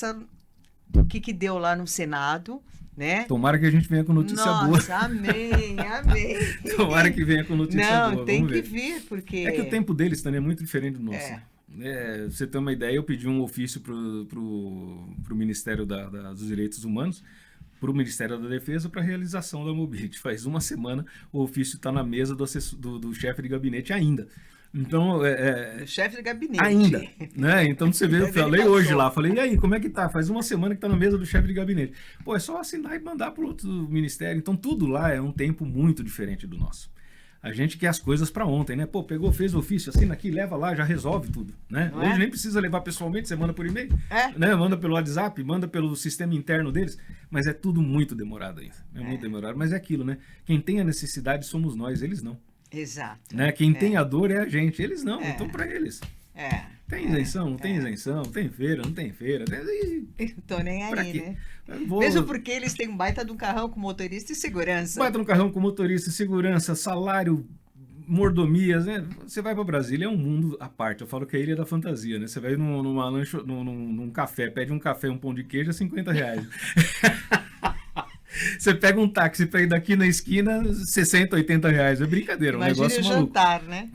o que deu lá no Senado, né? Tomara que a gente venha com notícia boa. Nossa, amém. Tomara que venha com notícia boa. Não, tem que vir, porque... É que o tempo deles também é muito diferente do nosso. Você ter uma ideia, eu pedi um ofício pro Ministério dos Direitos Humanos, para o Ministério da Defesa para a realização da Mobility. Faz uma semana o ofício está na mesa do chefe de gabinete ainda. Então, chefe de gabinete. Ainda, né? Então você vê, eu falei hoje lá, falei, e aí, como é que tá? Faz uma semana que tá na mesa do chefe de gabinete. Pô, é só assinar e mandar para o outro ministério. Então tudo lá é um tempo muito diferente do nosso. A gente quer as coisas para ontem, né? Pô, fez o ofício, assina aqui, leva lá, já resolve tudo, né? Hoje nem precisa levar pessoalmente, você manda por e-mail, né? Manda pelo WhatsApp, manda pelo sistema interno deles, mas é tudo muito demorado ainda. Muito demorado, mas é aquilo, né? Quem tem a necessidade somos nós, eles não. Exato. Né? Quem tem a dor é a gente, eles não, então para eles. Tem isenção, não tem isenção, tem feira, não tem feira. Tô nem aí, né? Mesmo porque eles têm um baita de um carrão com motorista e segurança. Baita de um carrão com motorista e segurança, salário, mordomias, né? Você vai para Brasília, é um mundo à parte. Eu falo que é a ilha da fantasia, né? Você vai num café, pede um café, um pão de queijo, é R$50. Você pega um táxi para ir daqui na esquina, R$60, R$80. É brincadeira, imagina um negócio maluco. Jantar, né?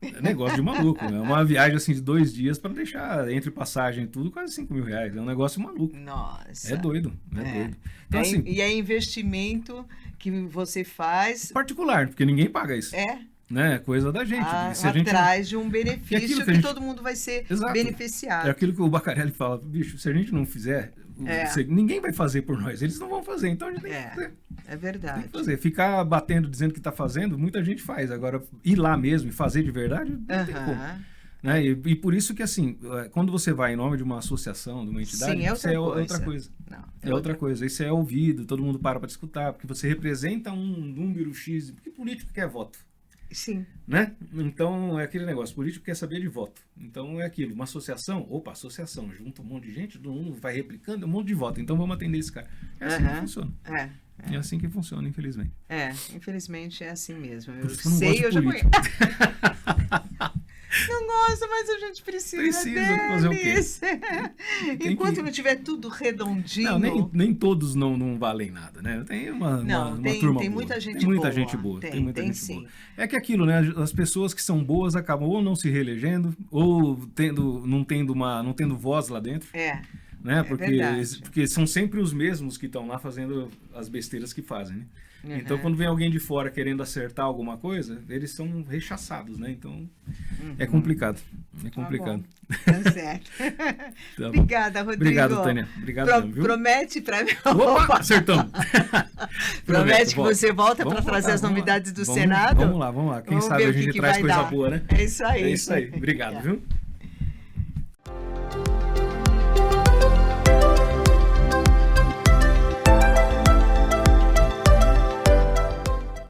É negócio de maluco, né? Uma viagem assim de 2 dias para deixar entre passagem e tudo quase R$5.000. É um negócio maluco. Nossa. É doido, doido. Então, assim, e é investimento que você faz... particular, porque ninguém paga isso. Né? Coisa da gente. Atrás de um benefício que todo mundo vai ser beneficiado. É aquilo que o Bacarelli fala, bicho, se a gente não fizer, ninguém vai fazer por nós, eles não vão fazer, então a gente tem que fazer. É verdade. Tem que fazer. Ficar batendo, dizendo que está fazendo, muita gente faz. Agora, ir lá mesmo e fazer de verdade, não tem como. Né? E por isso que, assim, quando você vai em nome de uma associação, de uma entidade, isso é outra coisa. É outra coisa. Isso é ouvido, todo mundo para discutir, porque você representa um número X, porque político quer voto. Sim. Né? Então, é aquele negócio, político quer saber de voto. Então, é aquilo, uma associação, associação, junta um monte de gente, todo mundo vai replicando, um monte de voto. Então, vamos atender esse cara. É assim que funciona. É assim que funciona, infelizmente. Infelizmente é assim mesmo. Eu sei, eu já conheço. Não gosto, mas a gente precisa deles. Fazer o quê? Enquanto não tiver tudo redondinho... Não, nem todos não valem nada, né? Tem uma turma boa. Tem muita gente boa. Tem muita gente boa. É que aquilo, né? As pessoas que são boas acabam ou não se reelegendo, ou não tendo voz lá dentro. Né? Porque são sempre os mesmos que estão lá fazendo as besteiras que fazem, né? Então, quando vem alguém de fora querendo acertar alguma coisa, eles são rechaçados, né? Então, é complicado. É complicado. Tá certo. Tá Obrigada, Rodrigo. Obrigado, Tânia. Obrigado, viu? Promete para mim. Opa, acertamos. Promete que você volta para trazer as novidades do Senado? Vamos lá. Quem sabe a gente traz coisa boa, né? É isso aí. É isso aí. Obrigado, viu?